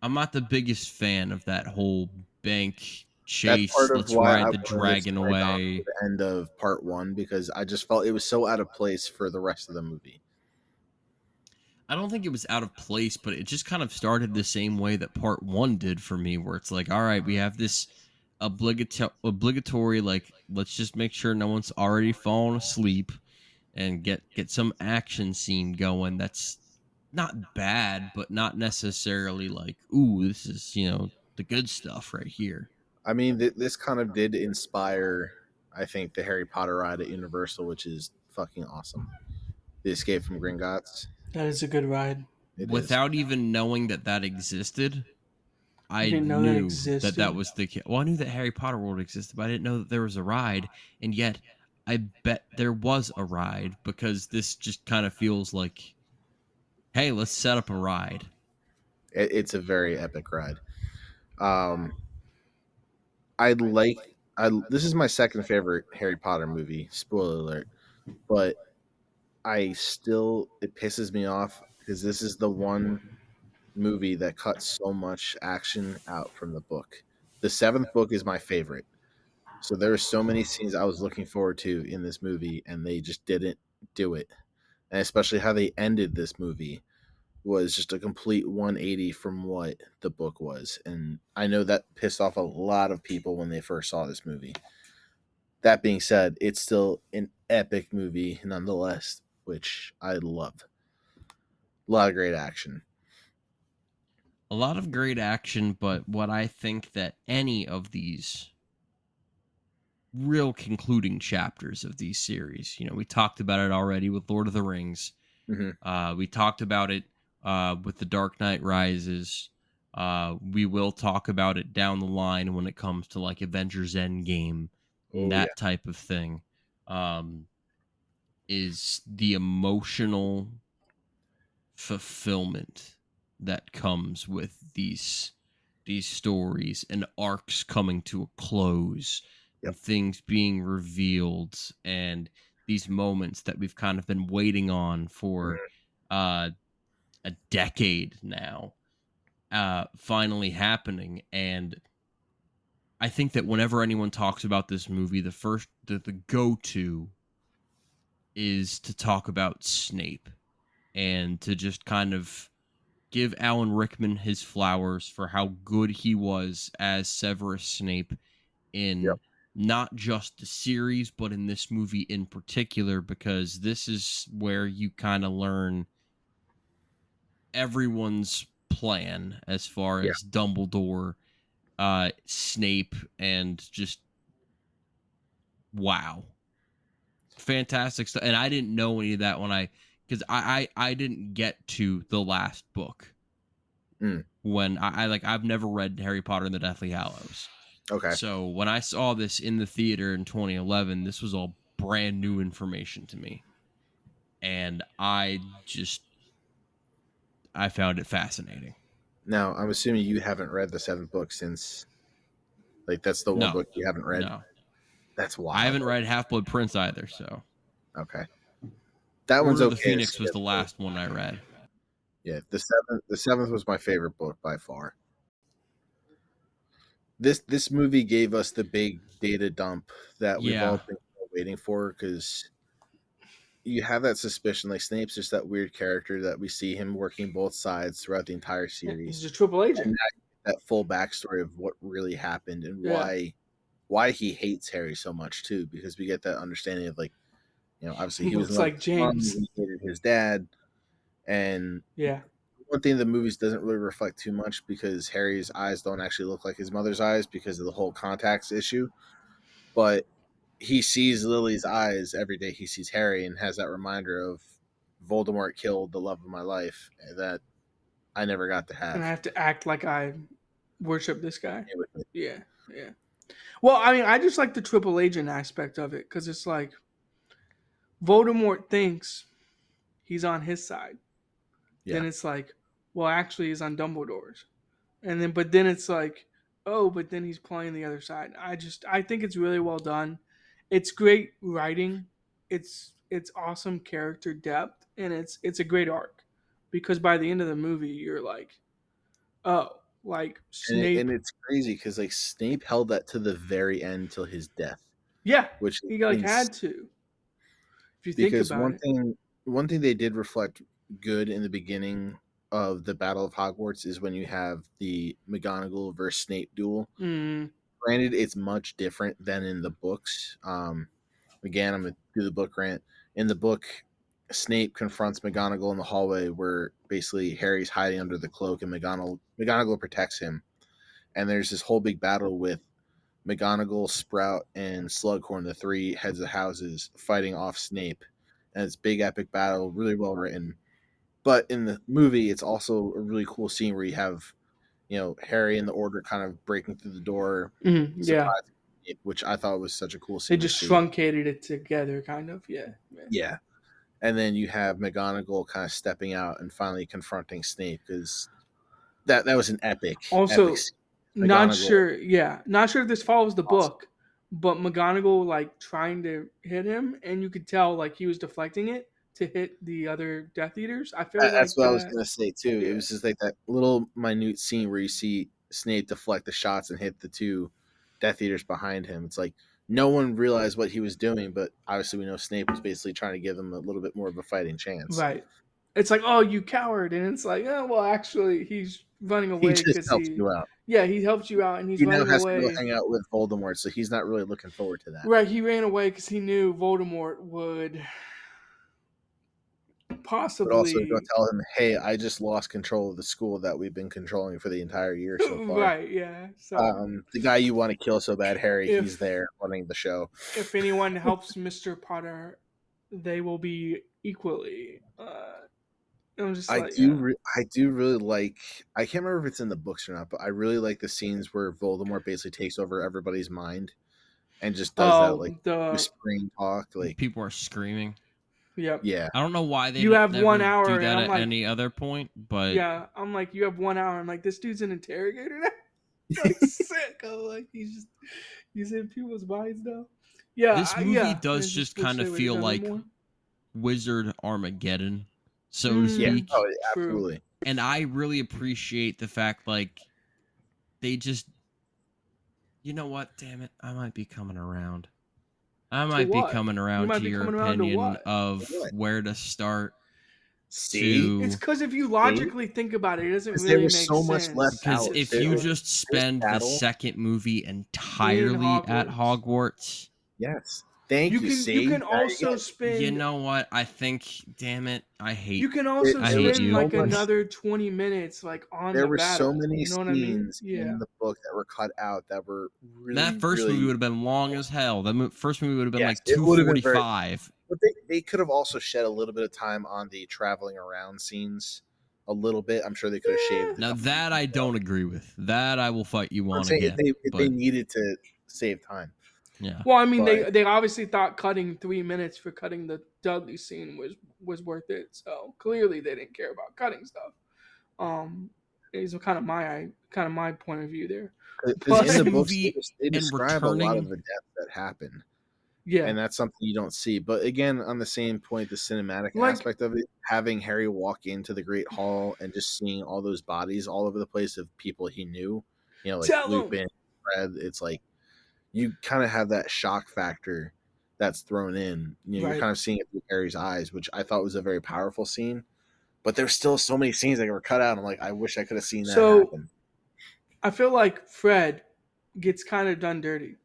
I'm not the biggest fan of that whole bank That's chase. part of Let's why I ride the wanted it to dragon drag on to away. the end of part one because I just felt it was so out of place for the rest of the movie. I don't think it was out of place, but it just kind of started the same way that part one did for me, where it's like, all right, we have this obligatory, like, let's just make sure no one's already fallen asleep and get some action scene going. That's not bad, but not necessarily like, ooh, this is, the good stuff right here. I mean, this kind of did inspire, I think, the Harry Potter ride at Universal, which is fucking awesome. The Escape from Gringotts, That is a good ride. it is. Without even knowing that existed, You I didn't know that knew that existed. was the well, I knew that Harry Potter World existed, but I didn't know that there was a ride, and yet I bet there was a ride because this just kind of feels like, hey, let's set up a ride. It's a very epic ride. Um, I like. This is my second favorite Harry Potter movie. Spoiler alert, but I still it pisses me off because this is the one movie that cuts so much action out from the book. The seventh book is my favorite. So there are so many scenes I was looking forward to in this movie, and they just didn't do it. And especially how they ended this movie was just a complete 180 from what the book was. And I know that pissed off a lot of people when they first saw this movie. That being said, it's still an epic movie nonetheless, which I love. A lot of great action. A lot of great action, but what I think that any of these real concluding chapters of these series, we talked about it already with Lord of the Rings. Hmm. We talked about it with The Dark Knight Rises. We will talk about it down the line when it comes to like Avengers Endgame and Oh yeah, that type of thing. Um, is the emotional fulfillment that comes with these stories and arcs coming to a close yep, and things being revealed and these moments that we've kind of been waiting on for mhm, uh a decade now finally happening. And I think that whenever anyone talks about this movie, the go-to is to talk about Snape and to just kind of give Alan Rickman his flowers for how good he was as Severus Snape yep, in not just the series, but in this movie in particular, because this is where you kind of learn everyone's plan as far yeah. as Dumbledore, Snape, and just wow. Fantastic stuff. And I didn't know any of that because I didn't get to the last book Mm, when I've never read Harry Potter and the Deathly Hallows. okay. So when I saw this in the theater in 2011, this was all brand new information to me. And I found it fascinating. Now I'm assuming you haven't read the seventh book since, like, that's the one No, book you haven't read. no. That's I wild. haven't read Half Blood Prince either, so Okay, that one's Order of the okay to Phoenix was skip. the last one I read. Yeah, the seventh was my favorite book by far. This movie gave us the big data dump that we've all Yeah. been waiting for because you have that suspicion, like Snape's just that weird character that we see him working both sides throughout the entire Yeah, he's series, a triple and agent. that full backstory of what really happened and Yeah, why he hates Harry so much too, because we get that understanding of like, obviously he he was in looks love with like his mom, James. he hated his dad, and Yeah, one thing the movies doesn't really reflect too much because Harry's eyes don't actually look like his mother's eyes because of the whole contacts issue, but he sees Lily's eyes every day he sees Harry and has that reminder of Voldemort killed the love of my life that I never got to and I have. have to act like I worship this guy. Yeah, yeah. Well, I mean, I just like the triple agent aspect of it because it's like Voldemort thinks he's on his side. Yeah. Then it's like, well, actually, he's on Dumbledore's. And then, but then it's like, oh, but then he's playing the other side. I think it's really well done. It's great writing. It's awesome character depth, and it's a great arc because by the end of the movie, you're like, oh, like And Snape. it's crazy because like Snape held that to the very end till his death, Yeah, which he like is had to. If you think because about it. one thing they did reflect good in the beginning of the Battle of Hogwarts is when you have the McGonagall versus Snape duel. Mm, Granted, it's much different than in the books. Again, I'm gonna do the book rant. In the book, Snape confronts McGonagall in the hallway where basically Harry's hiding under the cloak and McGonagall protects him. And there's this whole big battle with McGonagall, Sprout, and Slughorn, the three heads of houses, fighting off Snape. And it's big epic battle, really well written. But in the movie, it's also a really cool scene where you have, Harry and the Order kind of breaking through the door, yeah, surprising Snape, which I thought was such a cool they scene to just see. truncated it together, kind of. Yeah, yeah. Yeah. And then you have McGonagall kind of stepping out and finally confronting Snape because that was an epic Also, scene. not McGonagall, sure. Yeah, not sure if this follows the awesome. book, but McGonagall like trying to hit him, and you could tell like he was deflecting it to hit the other Death Eaters. I feel That's like what I was that. gonna say too. It Yeah. was just like that little minute scene where you see Snape deflect the shots and hit the two Death Eaters behind him. It's like no one realized what he was doing, but obviously we know Snape was basically trying to give them a little bit more of a fighting chance. Right. It's like, oh, you coward, and it's like, oh, well, actually, he's running He away just because helped you out. yeah, he helped you out, and he's He now running has to go away. hang out with Voldemort, so he's not really looking forward to that. Right, he ran away because he knew Voldemort would But also go possibly. tell him, hey, I just lost control of the school that we've been controlling for the entire year so far. Right, yeah. So The guy you want to kill so bad, Harry, he's if there running the show. if anyone helps Mr. Potter, they will be equally. I'm just like, yeah. I do really like. I can't remember if it's in the books or not, but I really like the scenes where Voldemort basically takes over everybody's mind and just does that Oh, like the whispering talk. Like, People are screaming. yep. yeah, I don't know why they You have never 1 hour, do and that I'm at like, any other point, but yeah. I'm like, you have 1 hour. I'm like, this dude's an interrogator now. Like sick. I'm like, he's in people's minds now. Yeah, this movie yeah. I does just just wish kind they of would have feel done it like more. Wizard Armageddon, so to yeah. Mm, speak. Oh, true. absolutely. And I really appreciate the fact like they just you know what, damn it, I might be coming around. I To might be what? coming You around might to be your coming around to opinion what? of What? where to start See, It's to because if you see, logically think about it, it doesn't because there really was make so much left sense because out. to if There, you like say just this spend the battle. second movie in entirely at Hogwarts. Hogwarts, Yes, thank you. You See, can also you spend know what? I think, damn it, you can also I hate was spend you. so like much. another 20 minutes like on There the were so battle. many You know what I mean? scenes in Yeah. the book that were cut out that were That really, first movie really. would have been long as hell. The first movie would have been Yes, like it would have been very. 245. But they could have also shed a little bit of time on the traveling around scenes, a little bit. I'm sure they could have Yeah. shaved a Now couple of that I scenes out. don't agree with. That I will fight you I'm on saying again. if they But needed to save time, yeah. Well, I mean, but they obviously thought cutting 3 minutes for cutting the Dudley scene was worth it. So clearly they didn't care about cutting stuff. Is kind of my point of view there. because in This But the books movie they and describe a lot of returning the deaths that happen, yeah, and that's something you don't see. But again, on the same point, the cinematic like aspect of it, having Harry walk into the Great Hall and just seeing all those bodies all over the place of people he knew, like tell them. Lupin, Fred, it's like you kind of have that shock factor that's thrown in. You're Right. kind of seeing it through Harry's eyes, which I thought was a very powerful scene. But there's still so many scenes that were cut out. I'm like, I wish I could have seen that So happen. I feel like Fred gets kind of done dirty.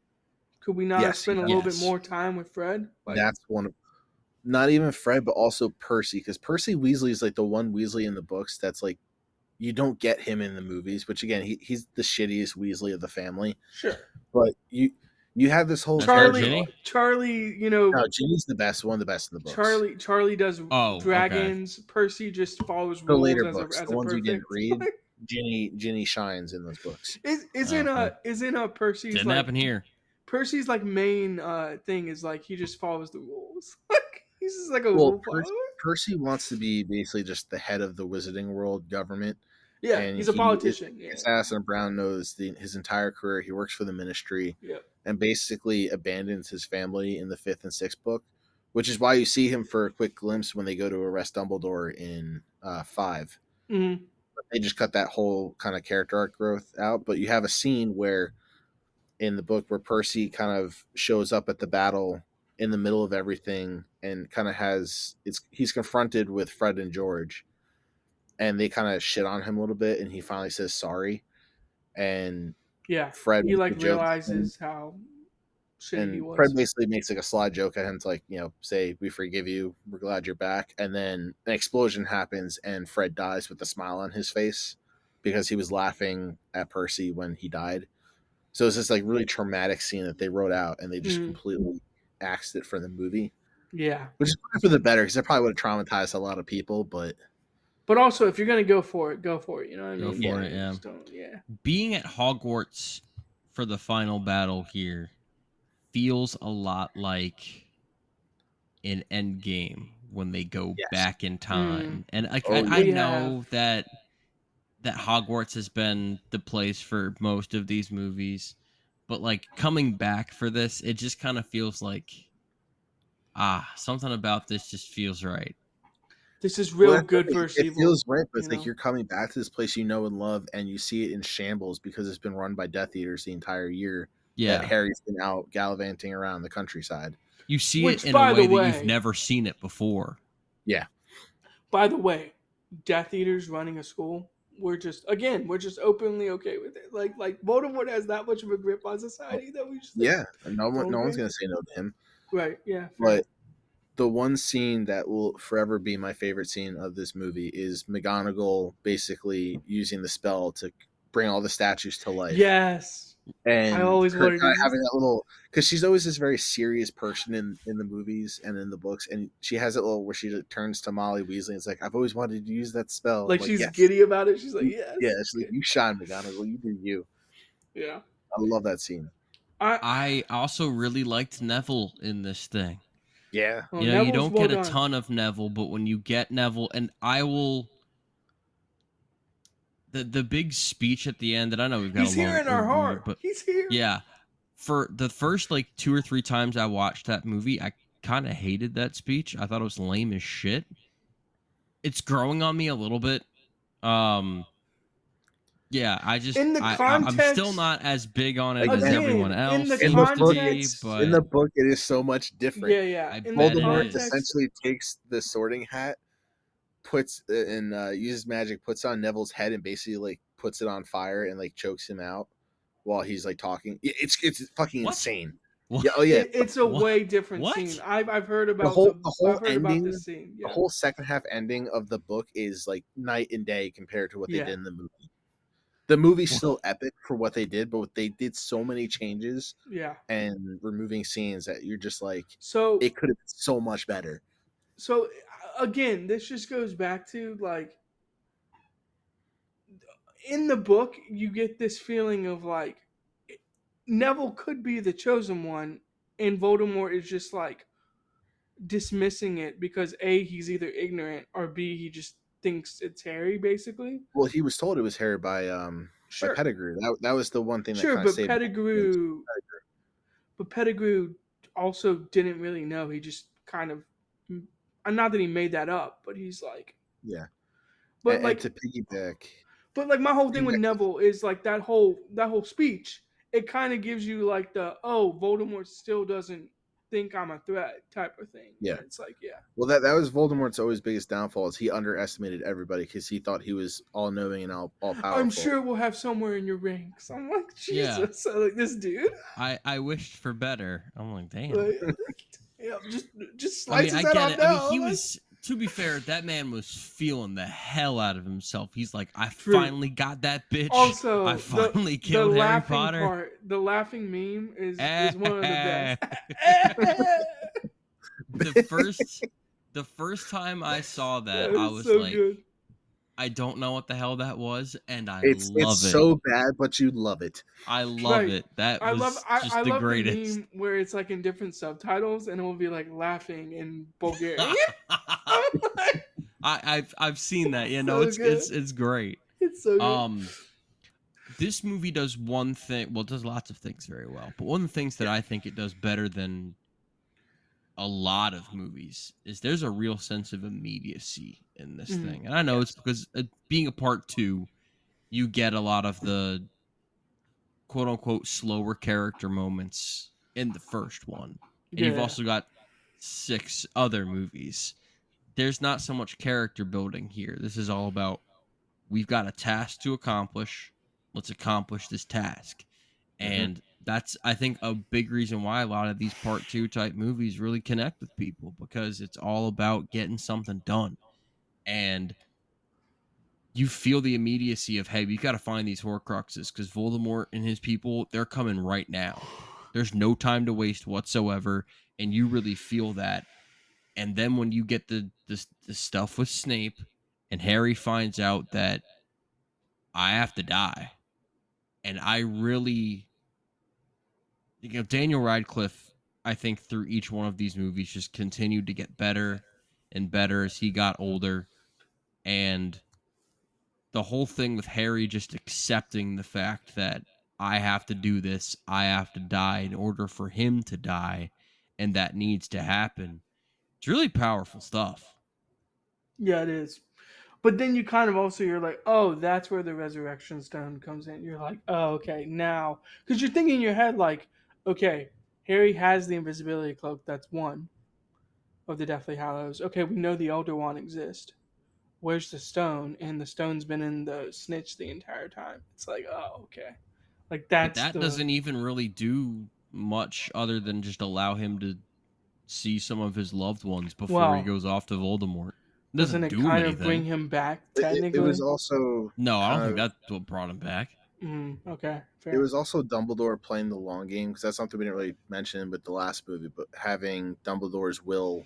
Could we not have Yes, he spent a does. little bit Yes. more time with Fred? Like, That's one of not even Fred, but also Percy, because Percy Weasley is like the one Weasley in the books that's like you don't get him in the movies. Which again, he's the shittiest Weasley of the family. sure. But you have this whole That's for character. Charlie, Ginny? Charlie, No, Ginny's the best, one of the best in the books. Charlie does Oh, okay. dragons. Percy just follows The rules later as books, as the a ones you didn't perfect. read, Ginny shines in those books. Okay. Isn't Percy's Didn't like happen here. Percy's like main thing is like he just follows the rules. Like he's just like a Well, rule follower. Percy wants to be basically just the head of the Wizarding World government, Yeah, and he's a he politician. Yeah, gets ass on a brown nose his entire career. He works for the Ministry, yeah. and basically abandons his family in the fifth and sixth book, which is why you see him for a quick glimpse when they go to arrest Dumbledore in five. Mm-hmm. They just cut that whole kind of character arc growth out, but you have a scene where in the book where Percy kind of shows up at the battle in the middle of everything and kind of he's confronted with Fred and George, and they kind of shit on him a little bit, and he finally says sorry, and Yeah, Fred he makes a like joke, realizes how shitty he and Fred was. basically makes like a sly joke at him to like say we forgive you, we're glad you're back, and then an explosion happens and Fred dies with a smile on his face because he was laughing at Percy when he died. So it's this like really traumatic scene that they wrote out and they just Mm, completely axed it for the movie, yeah, which is probably for the better because it probably would have traumatized a lot of people. But but also if you're gonna go for it, go for it. You know what I Go mean? for yeah, it, yeah. Just don't. Yeah. Being at Hogwarts for the final battle here feels a lot like an Endgame when they go yes, back in time. And like oh I yeah, We know have that Hogwarts has been the place for most of these movies, but like coming back for this, it just kind of feels like something about this just feels right. this is well real that's the good thing. versus It evil. feels right, but You it's like know. you're coming back to this place you know and love, and you see it in shambles because it's been run by Death Eaters the entire year that Yeah. Harry's been out gallivanting around the countryside. You see it Which, in a by the way that you've way, never seen it before. Yeah, by the way, Death Eaters running a school. We're just openly okay with it. Like Voldemort has that much of a grip on society that we just like yeah, no don't one's care. gonna say no to him. Right? Yeah. Fair. But the one scene that will forever be my favorite scene of this movie is McGonagall basically using the spell to bring all the statues to life. Yes. I And always her wanted to kind of use having that. that little, because she's always this very serious person in the movies and in the books, and she has it little where she turns to Molly Weasley and it's like, I've always wanted to use that spell. I'm Like like, she's yes, giddy about it. She's like, yeah, yes. it's like Okay. you shine, McGonagall, you do you. Yeah. I love that scene. I I also really liked Neville in this thing. Yeah, well, You know, you Neville's don't well get a done. ton of Neville, but when you get Neville, and I will the big speech at the end, and I know we've got He's a here long in our heart. but He's here. yeah, for the first like 2 or 3 times I watched that movie, I kind of hated that speech. I thought it was lame as shit. It's growing on me a little bit. Um, yeah, In the I'm still context, not as big on it as again, everyone again, in else the in the seems to book, be, context, in but the book, it is so much different. yeah, yeah. I In the bet it Voldemort is. context, essentially takes the Sorting Hat, puts and uses magic, puts it on Neville's head, and basically like puts it on fire and like chokes him out while he's like talking. It's fucking What? insane. What? Yeah. Oh yeah. it's a What? way different scene. What? I've heard The about whole the the whole I've heard about ending, this scene. the Yeah, whole second half ending of the book is like night and day compared to what they yeah, did in the movie. The movie's What? still epic for what they did, but they did so many changes yeah. and removing scenes that you're just like, So it could have been so much better. so again, this just goes back to like in the book, you get this feeling of like Neville could be the chosen one, and Voldemort is just like dismissing it because A, he's either ignorant or B, he just thinks it's Harry, basically. Well, he was told it was Harry by Sure, Pettigrew. That was the one thing that sure, kind of saved him. But Pettigrew also didn't really know. He just kind of, not that he made that up, but he's like, Yeah, but and like, to piggyback, my whole thing with piggyback, Neville is like that whole speech. It kind of gives you like the Voldemort still doesn't think I'm a threat type of thing. Yeah. And it's like, yeah. Well, that was Voldemort's always biggest downfall is he underestimated everybody because he thought he was all knowing and all I'm powerful. sure we'll have somewhere in your ranks. I'm like, Yeah. Jesus. So like this dude. I wished for better. I'm like, damn. Like, yeah, just I slice mean, his I head get off it. now. I mean, he I'm like, was. To be fair, that man was feeling the hell out of himself. He's like, I True. finally got that bitch. Also, I finally the killed Harry laughing Potter. part, the laughing meme is one of the best. the first time I saw that, That I is was so like, good. I don't know what the hell that was, and I It's love it. so bad, but you love it. I love Right. it. That I was love just I the love greatest. the meme where it's like in different subtitles and it will be like laughing in Bulgarian. I'm like, I've seen that. You know, so it's good. it's great. It's so good. This movie does one thing. Well, it does lots of things very well, but one of the things that I think it does better than a lot of movies is there's a real sense of immediacy in this thing. And I know it's because being a part 2, you get a lot of the quote unquote slower character moments in the first one. And you've also got 6 other movies. There's not so much character building here. This is all about we've got a task to accomplish. Let's accomplish this task. And that's, I think, a big reason why a lot of these part 2 type movies really connect with people, because it's all about getting something done. And you feel the immediacy of, hey, we got to find these Horcruxes because Voldemort and his people, they're coming right now. There's no time to waste whatsoever. And you really feel that. And then when you get the stuff with Snape and Harry finds out that I have to die. And I really, Daniel Radcliffe, I think through each one of these movies just continued to get better and better as he got older. And the whole thing with Harry just accepting the fact that I have to do this, I have to die in order for him to die, and that needs to happen. It's really powerful stuff. Yeah, it is. But then you kind of also you're like, oh, that's where the resurrection stone comes in. You're like, oh, okay, now because you're thinking in your head like, okay, Harry has the invisibility cloak. That's one of the Deathly Hallows. Okay, we know the Elder Wand exists. Where's the stone? And the stone's been in the snitch the entire time. It's like, oh, okay, like But that's that the doesn't even really do much other than just allow him to see some of his loved ones before he well. goes off to Voldemort. It Doesn't doesn't it do him kind of bring anything. him back It technically? was also No, I don't kind think of that's what brought him back. Okay, it fair. was also Dumbledore playing the long game because that's something we didn't really mention with the last movie, but having Dumbledore's will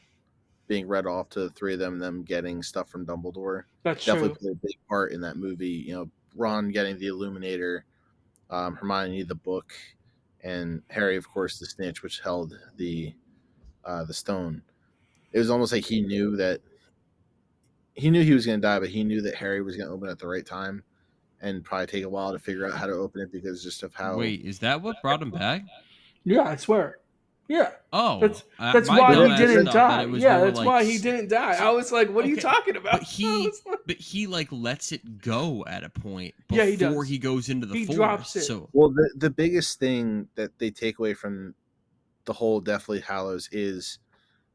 being read off to the 3 of them and them getting stuff from Dumbledore That's definitely true. played a big part in that movie. You know, Ron getting the Illuminator, Hermione the book, and Harry, of course, the snitch, which held the stone. It was almost like he knew he was going to die, but he knew that Harry was going to open it at the right time, and probably take a while to figure out how to open it because just of how. Wait, is that what brought him back? Yeah, I swear. Yeah. Oh, That's my why But he it- dumbass didn't thought that die. it was Yeah, more that's like. why he didn't die. I was like, what are you Okay, talking about? But I was like, he like lets it go at a point Yeah, before he he does. goes into the He forest. drops it. So Well, the biggest thing that they take away from the whole Deathly Hallows is,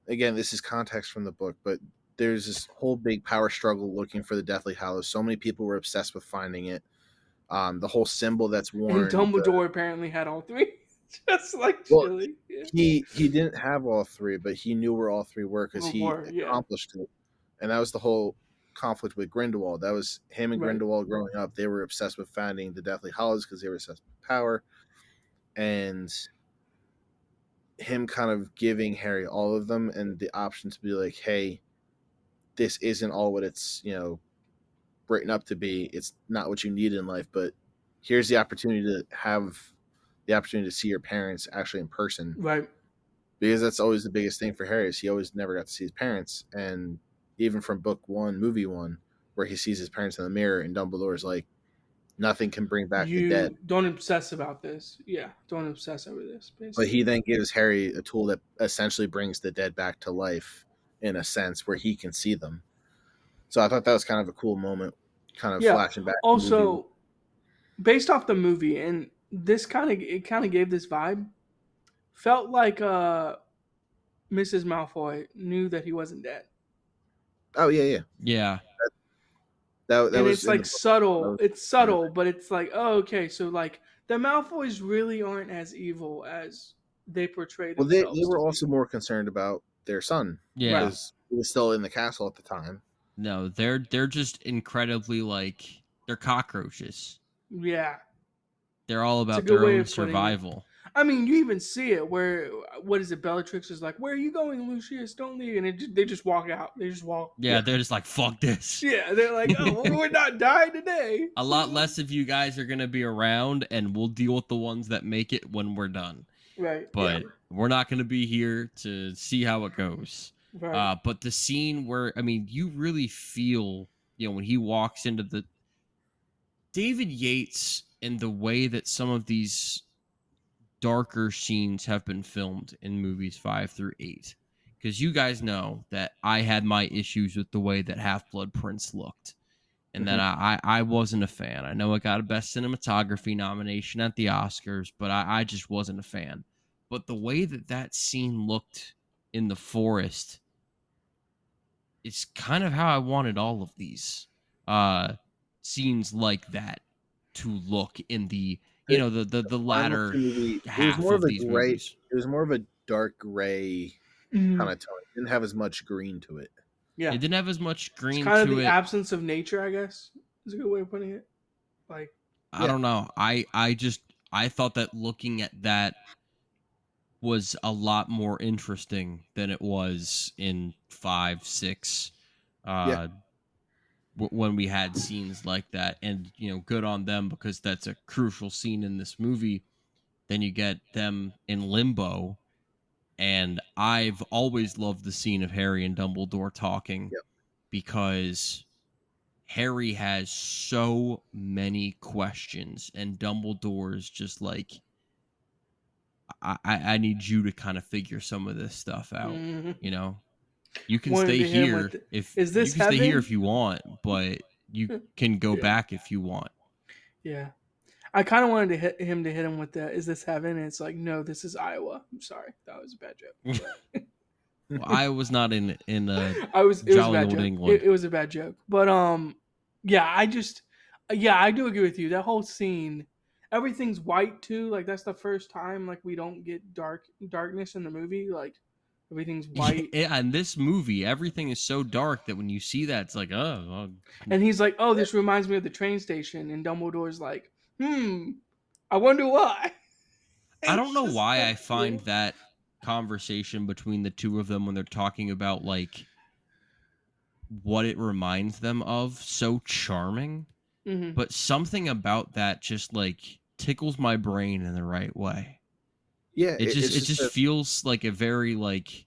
again, this is context from the book, but there's this whole big power struggle looking for the Deathly Hallows. So many people were obsessed with finding it. The whole symbol that's and worn. Dumbledore apparently had all 3. Just like Well, Chili. Yeah. he didn't have all 3, but he knew where all 3 were because he Yeah. accomplished it, and that was the whole conflict with Grindelwald. That was him and Right. Grindelwald growing up. They were obsessed with finding the Deathly Hallows because they were obsessed with power, and him kind of giving Harry all of them and the option to be like, hey, this isn't all what it's written up to be. It's not what you need in life, but here's the opportunity to have the opportunity to see your parents actually in person, Right. because that's always the biggest thing for Harry is he always never got to see his parents. And even from book 1, movie 1, where he sees his parents in the mirror and Dumbledore's like, nothing can bring back the dead. You don't obsess about this. Yeah. Don't obsess over this, But basically. he then gives Harry a tool that essentially brings the dead back to life in a sense where he can see them. So I thought that was kind of a cool moment, kind of Yeah. flashing back. to the movie. Also, based off the movie, and it kind of gave this vibe. Felt like Mrs. Malfoy knew that he wasn't dead. Oh yeah. Yeah. That And was it's in the like book. subtle. It's Yeah. subtle, but it's like, oh, okay, so like the Malfoys really aren't as evil as they portray Well, they themselves to were be. also more concerned about their son Yeah. Right. because he was still in the castle at the time. No, they're just incredibly like they're cockroaches. Yeah. They're all It's a about good their way own of putting it. survival. I mean, you even see it where, what is it, Bellatrix is like, where are you going, Lucius? Don't leave. And they just walk out. They just walk. Yeah, they're just like fuck this. Yeah, they're like, oh, well, we're not dying today. A lot less of you guys are gonna be around, and we'll deal with the ones that make it when we're done. Right. But we're not gonna be here to see how it goes. Right. But the scene where, I mean, you really feel, when he walks into the David Yates and the way that some of these darker scenes have been filmed in movies 5 through 8. Because you guys know that I had my issues with the way that Half-Blood Prince looked. And that I wasn't a fan. I know it got a Best Cinematography nomination at the Oscars, but I just wasn't a fan. But the way that scene looked in the forest is kind of how I wanted all of these scenes like that to look in the the latter It was half more of of a these gray. movies. It was more of a dark gray Mhm. kind of tone. It didn't have as much green to it. Yeah. It didn't have as much It's green kind of to the it. absence of nature, I guess, is a good way of putting it. Like, I don't know. I thought that looking at that was a lot more interesting than it was in 5, 6. When we had scenes like that, and good on them because that's a crucial scene in this movie. Then you get them in limbo, and I've always loved the scene of Harry and Dumbledore talking Yep. because Harry has so many questions, and Dumbledore's just like, I need you to kind of figure some of this stuff out. mhm. You can Wanted stay to hit him here with the- if is this you can stay here heaven? if you want, but you can go Yeah. back if you want. Yeah. I kind of wanted to hit him with the, is this heaven? And it's like, no, this is Iowa. I'm sorry. That was a bad joke. Well, I was not in it was a jolly bad old joke. England. It was a bad joke. But yeah, I do agree with you. That whole scene, everything's white too. Like that's the first time like we don't get darkness in the movie. Like everything's white. Yeah, in this movie, everything is so dark that when you see that, it's like, oh. And he's like, oh, this reminds me of the train station. And Dumbledore's like, I wonder why. I don't It's know just why so I find cool. that conversation between the two of them when they're talking about like what it reminds them of so charming. Mhm. But something about that just like tickles my brain in the right way. Yeah, It it's just a- feels like a very like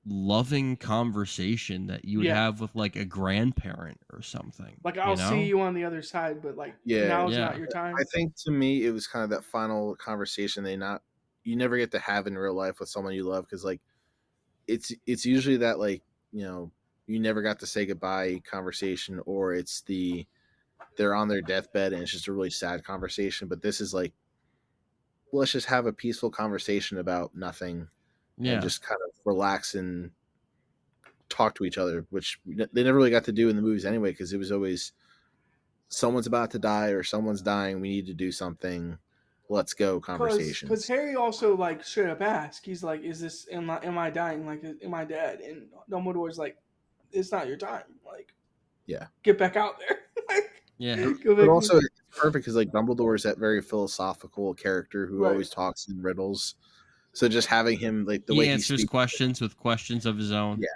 loving conversation that you would Yeah. have with like a grandparent or something. Like I'll see you on the other side, but like Yeah, now is yeah. not your time. I think to me it was kind of that final conversation you never get to have in real life with someone you love because like it's usually that like you never got to say goodbye conversation or it's they're on their deathbed and it's just a really sad conversation. But this is like, let's just have a peaceful conversation about nothing Yeah. and just kind of relax and talk to each other, which they never really got to do in the movies anyway because it was always someone's about to die or someone's dying, we need to do something, let's go conversations. Because Harry also like straight up asked, he's like, "Is this am I dying? Like, am I dead?" And Dumbledore's like, "It's not your time. Like, Yeah, get back out there." Yeah. Go but back. also it's perfect because like Dumbledore is that very philosophical character who Right. always talks in riddles. So just having him like the He way he answers speaks, questions with questions of his own. Yeah.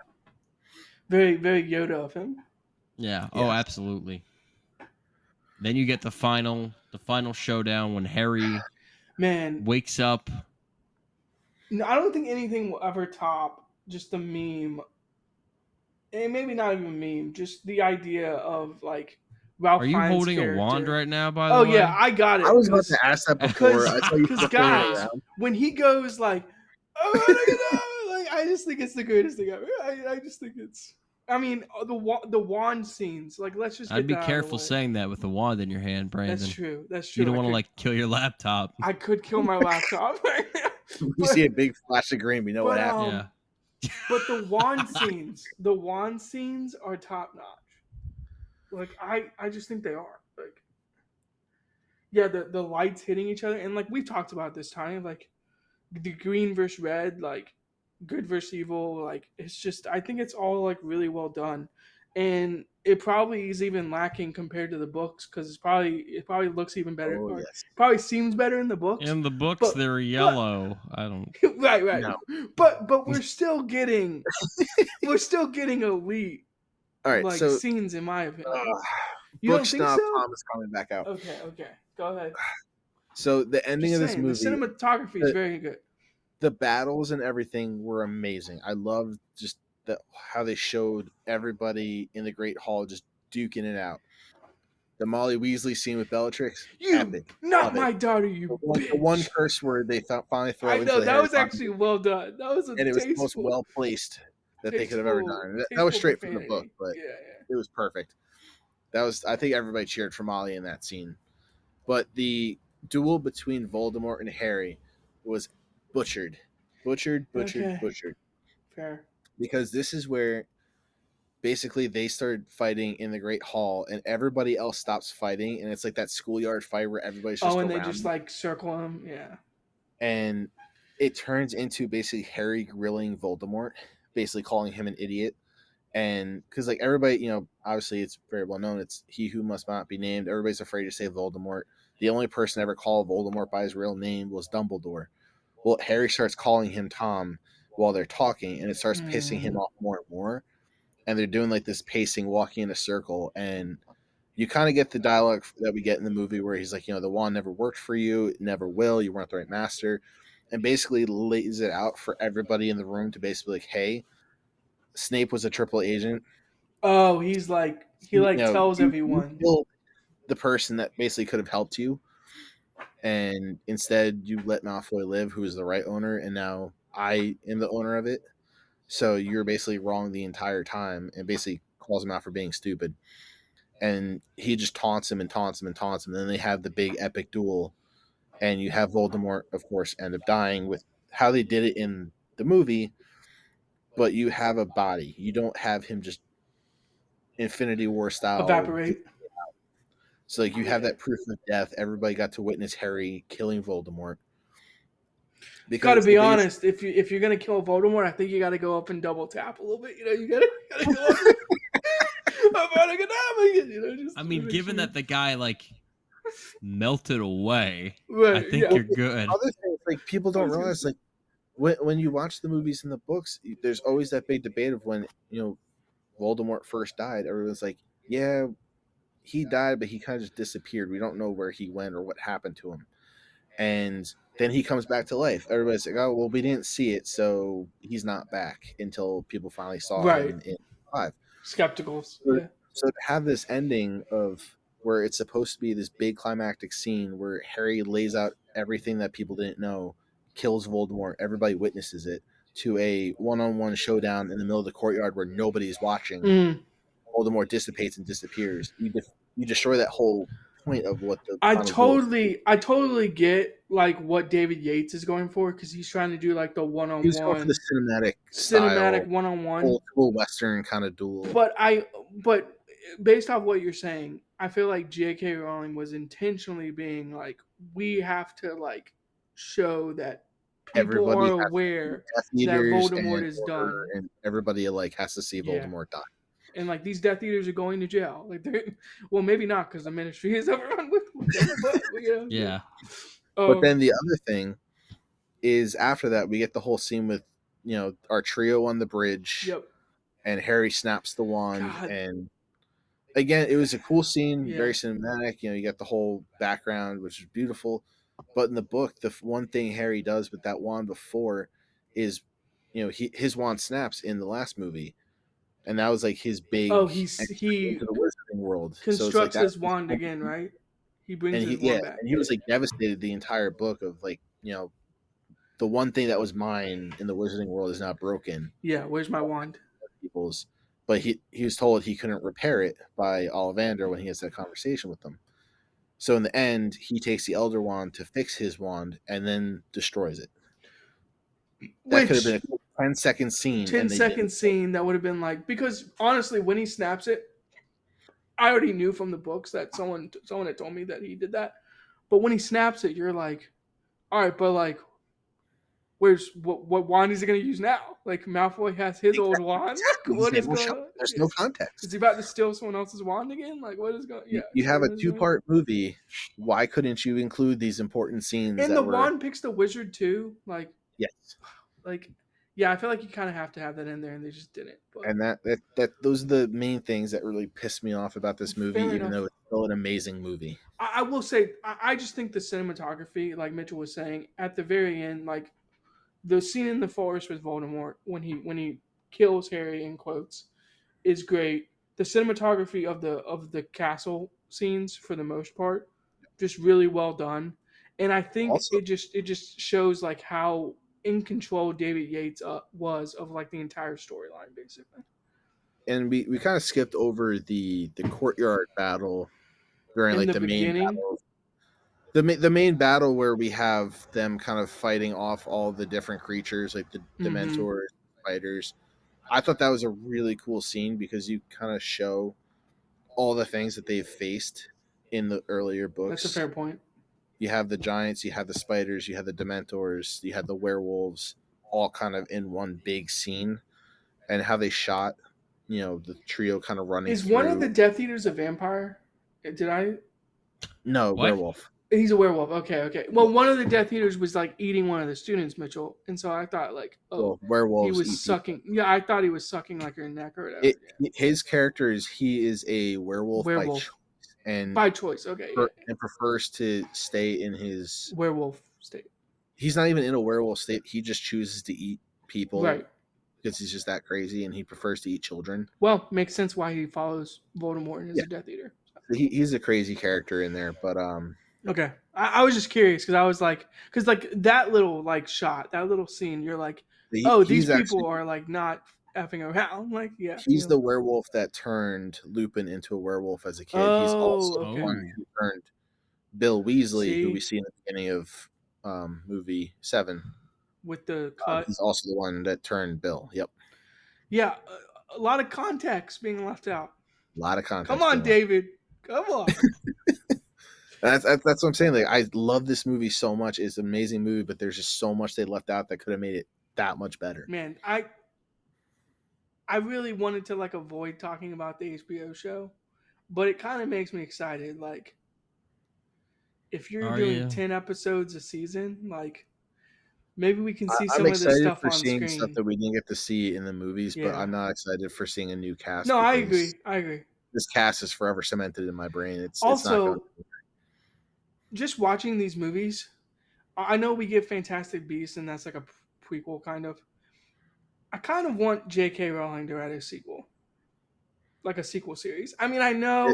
Very, very Yoda of him. Yeah. Oh, Yeah. absolutely. Then you get the final showdown when Harry Man, wakes up. no, I don't think anything will ever top just the meme, and maybe not even meme, just the idea of like Ralph Are you Fiennes' holding character. a wand right now, by Oh the way? yeah, I got it. I was about to ask that before. I saw you Because flip it guys, around. when he goes like, "Oh, like I just think it's the greatest thing ever. I just think it's. I mean, the wand scenes. Like, let's just. I'd get be that out of the careful way. saying that with a wand in your hand, Brandon. That's true. That's true. You don't I want to could- like kill your laptop. I could kill my laptop right now. We see a big flash of green. We know what happened. Yeah. But the wand scenes are top notch. Like I just think they are. Like yeah, the lights hitting each other, and like we've talked about this time, like the green versus red, like good versus evil, like it's just I think it's all like really well done, and it probably is even lacking compared to the books because it probably looks even better Oh or yes. probably seems better in the books, In the books, but they're but yellow. I don't. right, No. but we're still getting elite All right. like So scenes in my opinion. uh, You book don't think snob so? Tom is coming back out. Okay, go ahead. So the ending Just of this saying, the movie, cinematography is the, very good. the battles and everything were amazing. I loved just how they showed everybody in the Great Hall just duking it out. The Molly Weasley scene with Bellatrix, You, epic. not Love it. my daughter, you The one bitch. curse word they finally I throw into know the that Harry was Potter actually movie, well done. That was a and it was the most well placed that they could have ever done. And that was tasteful straight from the book, profanity. but Yeah, yeah. it was perfect. That was I think everybody cheered for Molly in that scene. But the duel between Voldemort and Harry was butchered, butchered, butchered, Okay, butchered. fair. Because this is where basically they started fighting in the Great Hall, and everybody else stops fighting, and it's like that schoolyard fight where everybody's Oh, just and they around just them, like circle him. Yeah. and it turns into basically Harry grilling Voldemort, basically calling him an idiot. And because like everybody, obviously it's very well known, it's he who must not be named. Everybody's afraid to say Voldemort. The only person ever called Voldemort by his real name was Dumbledore. Well, Harry starts calling him Tom while they're talking, and it starts pissing him Mm. off more and more. And they're doing like this pacing, walking in a circle, and you kind of get the dialogue that we get in the movie where he's like, the wand never worked for you, it never will, you weren't the right master, and basically lays it out for everybody in the room to basically like, hey, Snape was a triple agent. Oh, he like tells You everyone. killed the person that basically could have helped you, and instead you let Malfoy live, who is the right owner, and now I am the owner of it. So you're basically wrong the entire time, and basically calls him out for being stupid. And he just taunts him and taunts him and taunts him. And then they have the big epic duel, and you have Voldemort, of course, end up dying with how they did it in the movie. But you have a body. You don't have him just Infinity War style. Evaporate. So like you have Yeah. that proof of death. Everybody got to witness Harry killing Voldemort Gotta because be the biggest honest. If you're gonna kill Voldemort, I think you gotta go up and double tap a little bit. You gotta go up. And, just I to mean, make given sure. that the guy like melted away, I Right. think Yeah. you're good. other things like people I don't was gonna realize say. like when you watch the movies and the books, there's always that big debate of when Voldemort first died. Everyone's like, yeah, he died, but he kind of just disappeared. We don't know where he went or what happened to him. And then he comes back to life. Everybody's like, oh, well, we didn't see it, so he's not back until people finally saw Right. him in five. Skepticals. So, Yeah. so to have this ending of where it's supposed to be this big climactic scene where Harry lays out everything that people didn't know, kills Voldemort, everybody witnesses it, to a one-on-one showdown in the middle of the courtyard where nobody's watching. Mm. Voldemort dissipates and disappears. You destroy that whole point of what the I final duel should be. totally get like what David Yates is going for because he's trying to do like the one He on was going for the one cinematic cinematic style, one on one. old school western kind of duel. But based off what you're saying, I feel like J.K. Rowling was intentionally being like, we have to like show that people Everybody are has to see aware Death that Eaters Voldemort and is Order, done. and everybody like has to see Yeah. Voldemort die. And like these Death Eaters are going to jail. Like they're well, maybe not because the Ministry is overrun with them, but Yeah. But um, then the other thing is after that we get the whole scene with our trio on the bridge, yep. and Harry snaps the wand, God, and again it was a cool scene, yeah. very cinematic. You got the whole background, which is beautiful. But in the book, the one thing Harry does with that wand before is, his wand snaps in the last movie, and that was like his Oh, big entry he into the wizarding world. So it's like constructs that his was wand again, right? He brings and his yeah, wand back. and he was like devastated the entire book of like, the one thing that was mine in the wizarding world is not broken. Yeah, where's my wand? People's, but he was told he couldn't repair it by Ollivander when he has that conversation with them. So in the end, he takes the Elder Wand to fix his wand and then destroys it. That could have been Which a cool 10-second scene, 10 and they second didn't. scene that would have been like, because honestly, when he snaps it, I already knew from the books that someone had told me that he did that. But when he snaps it, you're like, all right, but like, where's what wand is he gonna use now? Like Malfoy has his old wand. Like, Exactly. what They is don't show going it. on? There's Yeah. no Is context. he about to steal someone else's wand again? Like, what is going? Yeah. You So have a what is 2-part movie. Why couldn't you include these important scenes and that the were? wand picks the wizard too. Yes, Like, yeah, I feel like you kind of have to have that in there, and they just didn't. But and that those are the main things that really pissed me off about this movie, fair even enough. though it's still an amazing movie. I will say, I just think the cinematography, like Mitchell was saying, at the very end, like the scene in the forest with Voldemort when he kills Harry in quotes is great. The cinematography of the castle scenes for the most part just really well done, and I think Also, it just shows like how in control David Yates was of like the entire storyline basically. and we kind of skipped over the courtyard battle during In like the the main beginning, battle. The main battle where we have them kind of fighting off all the different creatures like the mm-hmm. Dementors, spiders. I thought that was a really cool scene because you kind of show all the things that they've faced in the earlier That's a books. fair point. You have the giants, you have the spiders, you have the Dementors, you have the werewolves, all kind of in one big scene, and how they shot, the trio kind of running Is one of through. the Death Eaters a vampire? Did I? No, What? werewolf. He's a werewolf. Okay, okay. Well, one of the Death Eaters was like eating one of the students, Mitchell, and so I thought like, oh, Well, he werewolves was eat people. sucking. Yeah, I thought he was sucking like her neck or whatever. Yeah. His character he is a werewolf by choice, Werewolf and by choice. Okay, yeah. prefers to stay in his. Werewolf state. He's not even in a werewolf state. He just chooses to eat people Right. because he's just that crazy, and he prefers to eat children. Well, makes sense why he follows Voldemort and is Yeah, a Death Eater. he's a crazy character in there, but Okay, I was just curious because I was like, because like that little like shot, that little scene, you're like, oh, these he's actually people are like not effing around. Like, yeah, he's the werewolf that turned Lupin into a werewolf as a kid. He's Oh, also the okay. one Oh, who turned Bill Weasley, who we See, see in the beginning of movie 7. with the cut. He's also the one that turned Bill. Yep, Yeah, a lot of context being left out. a lot of Come context on, being left. David. Come on. That's what I'm saying. Like, I love this movie so much. It's an amazing movie, but there's just so much they left out that could have made it that much better. Man, I really wanted to like avoid talking about the HBO show, but it kind of makes me excited. Like, if you're are doing you? 10 episodes a season, like maybe we can see I'm some of this excited stuff for on seeing stuff screen. that we didn't get to see in the movies, but Yeah. I'm not excited for seeing a new cast No, I because agree. I agree. this cast is forever cemented in my brain. It's not going. Also, just watching these movies, I know we get Fantastic Beasts, and that's like a prequel kind of. I kind of want J.K. Rowling to write a sequel, like a sequel series. I mean, I know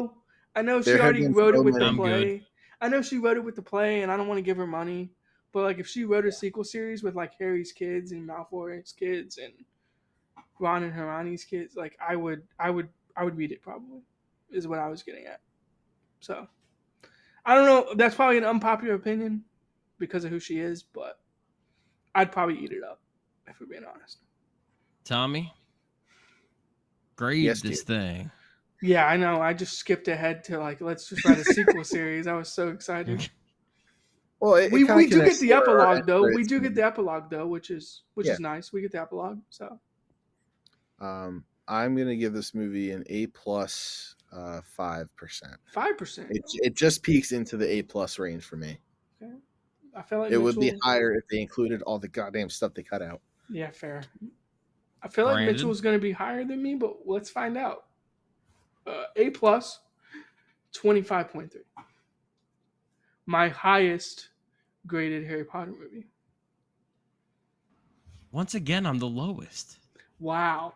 she There have already been wrote it so with the I'm many. good. play. I know she wrote it with the play, and I don't want to give her money. But like, if she wrote a sequel series with like Harry's kids and Malfoy's kids and Ron and Hermione's kids, like I would read it probably. Is what I was getting at. So I don't know. That's probably an unpopular opinion because of who she is, but I'd probably eat it up if we're being honest. Tommy, grade Yes, this dear. thing. Yeah, I know. I just skipped ahead to like let's just write a sequel series. I was so excited. Well, it We kind of do get connects the to our end epilogue though. We credits do get scene. the epilogue though, which is Yeah. nice. We get the epilogue. So I'm gonna give this movie an A plus 5%. 5%. It just peaks into the A+ range for me. Okay. I feel like It would be Mitchell. higher if they included all the goddamn stuff they cut out. Yeah, fair. I feel like Brandon? Mitchell's going to be higher than me, but let's find out. A plus, 25.3. My highest graded Harry Potter movie. Once again, I'm the lowest. Wow.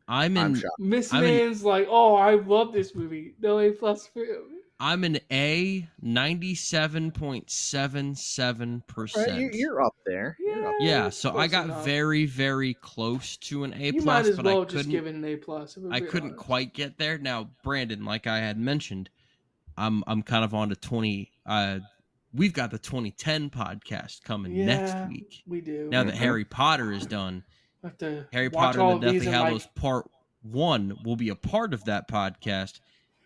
I'm shocked. Miss I'm an- Man's like, oh, I love this movie. No A plus for him. I'm an A, 97.77%. Right, you're up there. You're up there. Yeah, so I Close got enough. very, very close to an A You plus, might as but well I just couldn't. give it an A plus. I couldn't quite get there. Now, Brandon, like I had mentioned, I'm kind of on to 20. We've got the 2010 podcast coming next week. We do. Now that Mhm. Harry Potter is done, I have to Harry watch Potter and all the of these Deathly in Hallows like Part 1 will be a part of that podcast,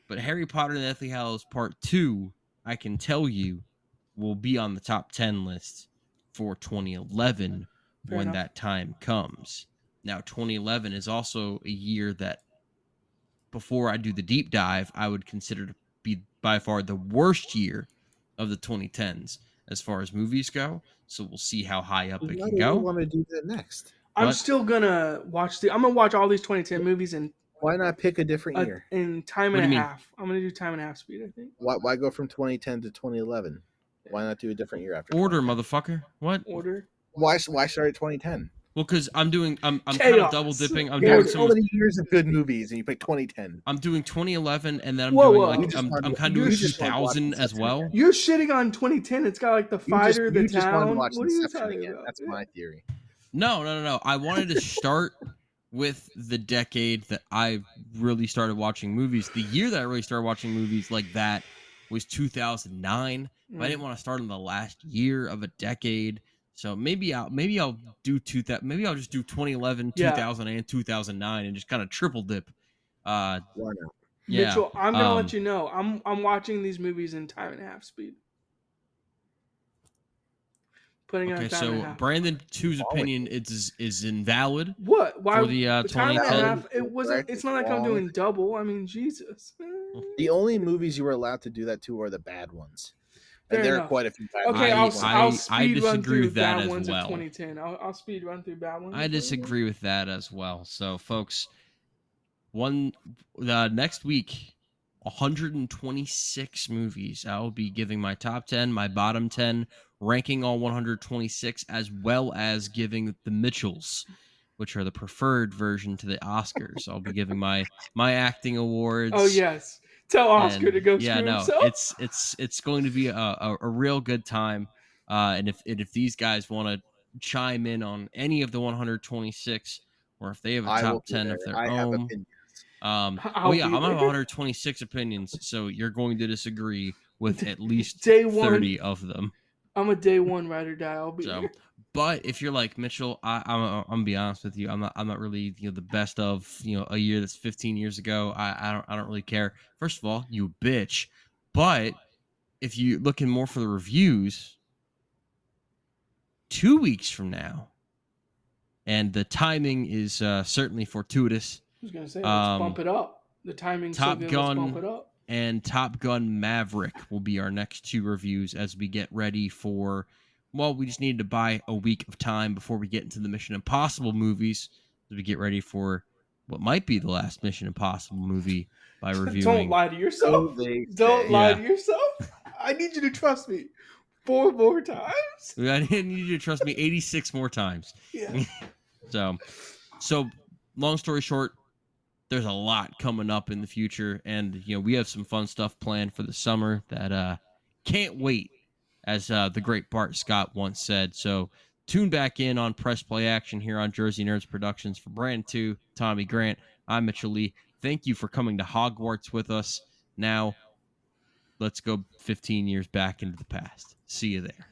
but Harry Potter and the Deathly Hallows Part 2, I can tell you, will be on the top 10 list for 2011 Fair when enough. that time comes. Now, 2011 is also a year that, before I do the deep dive, I would consider to be by far the worst year of the 2010s as far as movies go. So we'll see how high up it Why can do we go. want to do that next? I'm But still gonna I'm gonna watch all these 2010 movies Why not pick a different year? in time What and do a you mean? half. I'm gonna do time and a half speed. I think Why go from 2010 to 2011? Why not do a different year after Order, 2010? motherfucker. What? order. Why start at 2010? Well, because I'm kind of Chaos. double dipping. I'm You have doing Order. so some. many years of good movies, and you pick 2010. I'm doing 2011, and then I'm Whoa, doing whoa. like You just I'm kind of you doing just wanted to watch 2000 as Inception well. again. You're shitting on 2010. It's got like the fighter, the You just wanted to town. watch What are you Inception talking again. about? That's my theory. No. I wanted to start with the decade that I really started watching movies. The year that I really started watching movies like that was 2009. But I didn't want to start in the last year of a decade. So maybe I'll do maybe I'll just do 2011, Yeah. 2000, and 2009 and just kind of triple dip. Why not? Yeah. Mitchell, I'm gonna let you know. I'm watching these movies in time and a half speed. Putting on Okay, time and a so half. Brandon 2's opinion is invalid What? Why? for the The time and a 2010. half. It wasn't. It's not like I'm doing double. I mean, Jesus. The only movies you were allowed to do that to are the bad ones. Fair And there are enough. quite a few bad Okay, ones. I'll speed run disagree through with that bad as ones of well. 2010. I'll speed run through bad ones. I disagree with that as well. So, folks, next week, 126 movies. I will be giving my top 10, my bottom 10, ranking all 126, as well as giving the Mitchells, which are the preferred version to the Oscars. I'll be giving my acting awards. Oh yes, tell Oscar And to go yeah, screw no, himself. it's going to be a real good time. And if these guys want to chime in on any of the 126, or if they have a I will top be 10 there. of their I have own, opinions. I'll yeah, be I'm gonna have there. 126 opinions, so you're going to disagree with at least Day one. 30 of them. I'm a day one ride or die. I'll be So, there. but if you're like Mitchell, I'm gonna be honest with you. I'm not really the best of a year that's 15 years ago. I don't really care. First of all, you bitch. But if you're looking more for the reviews, 2 weeks from now, and the timing is certainly fortuitous. I was gonna say let's bump it up. The timing's so Top good. Let's bump Gun it up. and Top Gun Maverick will be our next two reviews as we get ready for. Well, we just needed to buy a week of time before we get into the Mission Impossible movies as we get ready for what might be the last Mission Impossible movie by reviewing. Don't lie to yourself. Don't lie to yourself. I need you to trust me 4 more times. I need you to trust me 86 more times. Yeah. So long story short, there's a lot coming up in the future, and we have some fun stuff planned for the summer that can't wait, as the great Bart Scott once said. So tune back in on Press Play Action here on Jersey Nerds Productions. For Brand 2, Tommy Grant, I'm Mitchell Lee. Thank you for coming to Hogwarts with us. Now, let's go 15 years back into the past. See you there.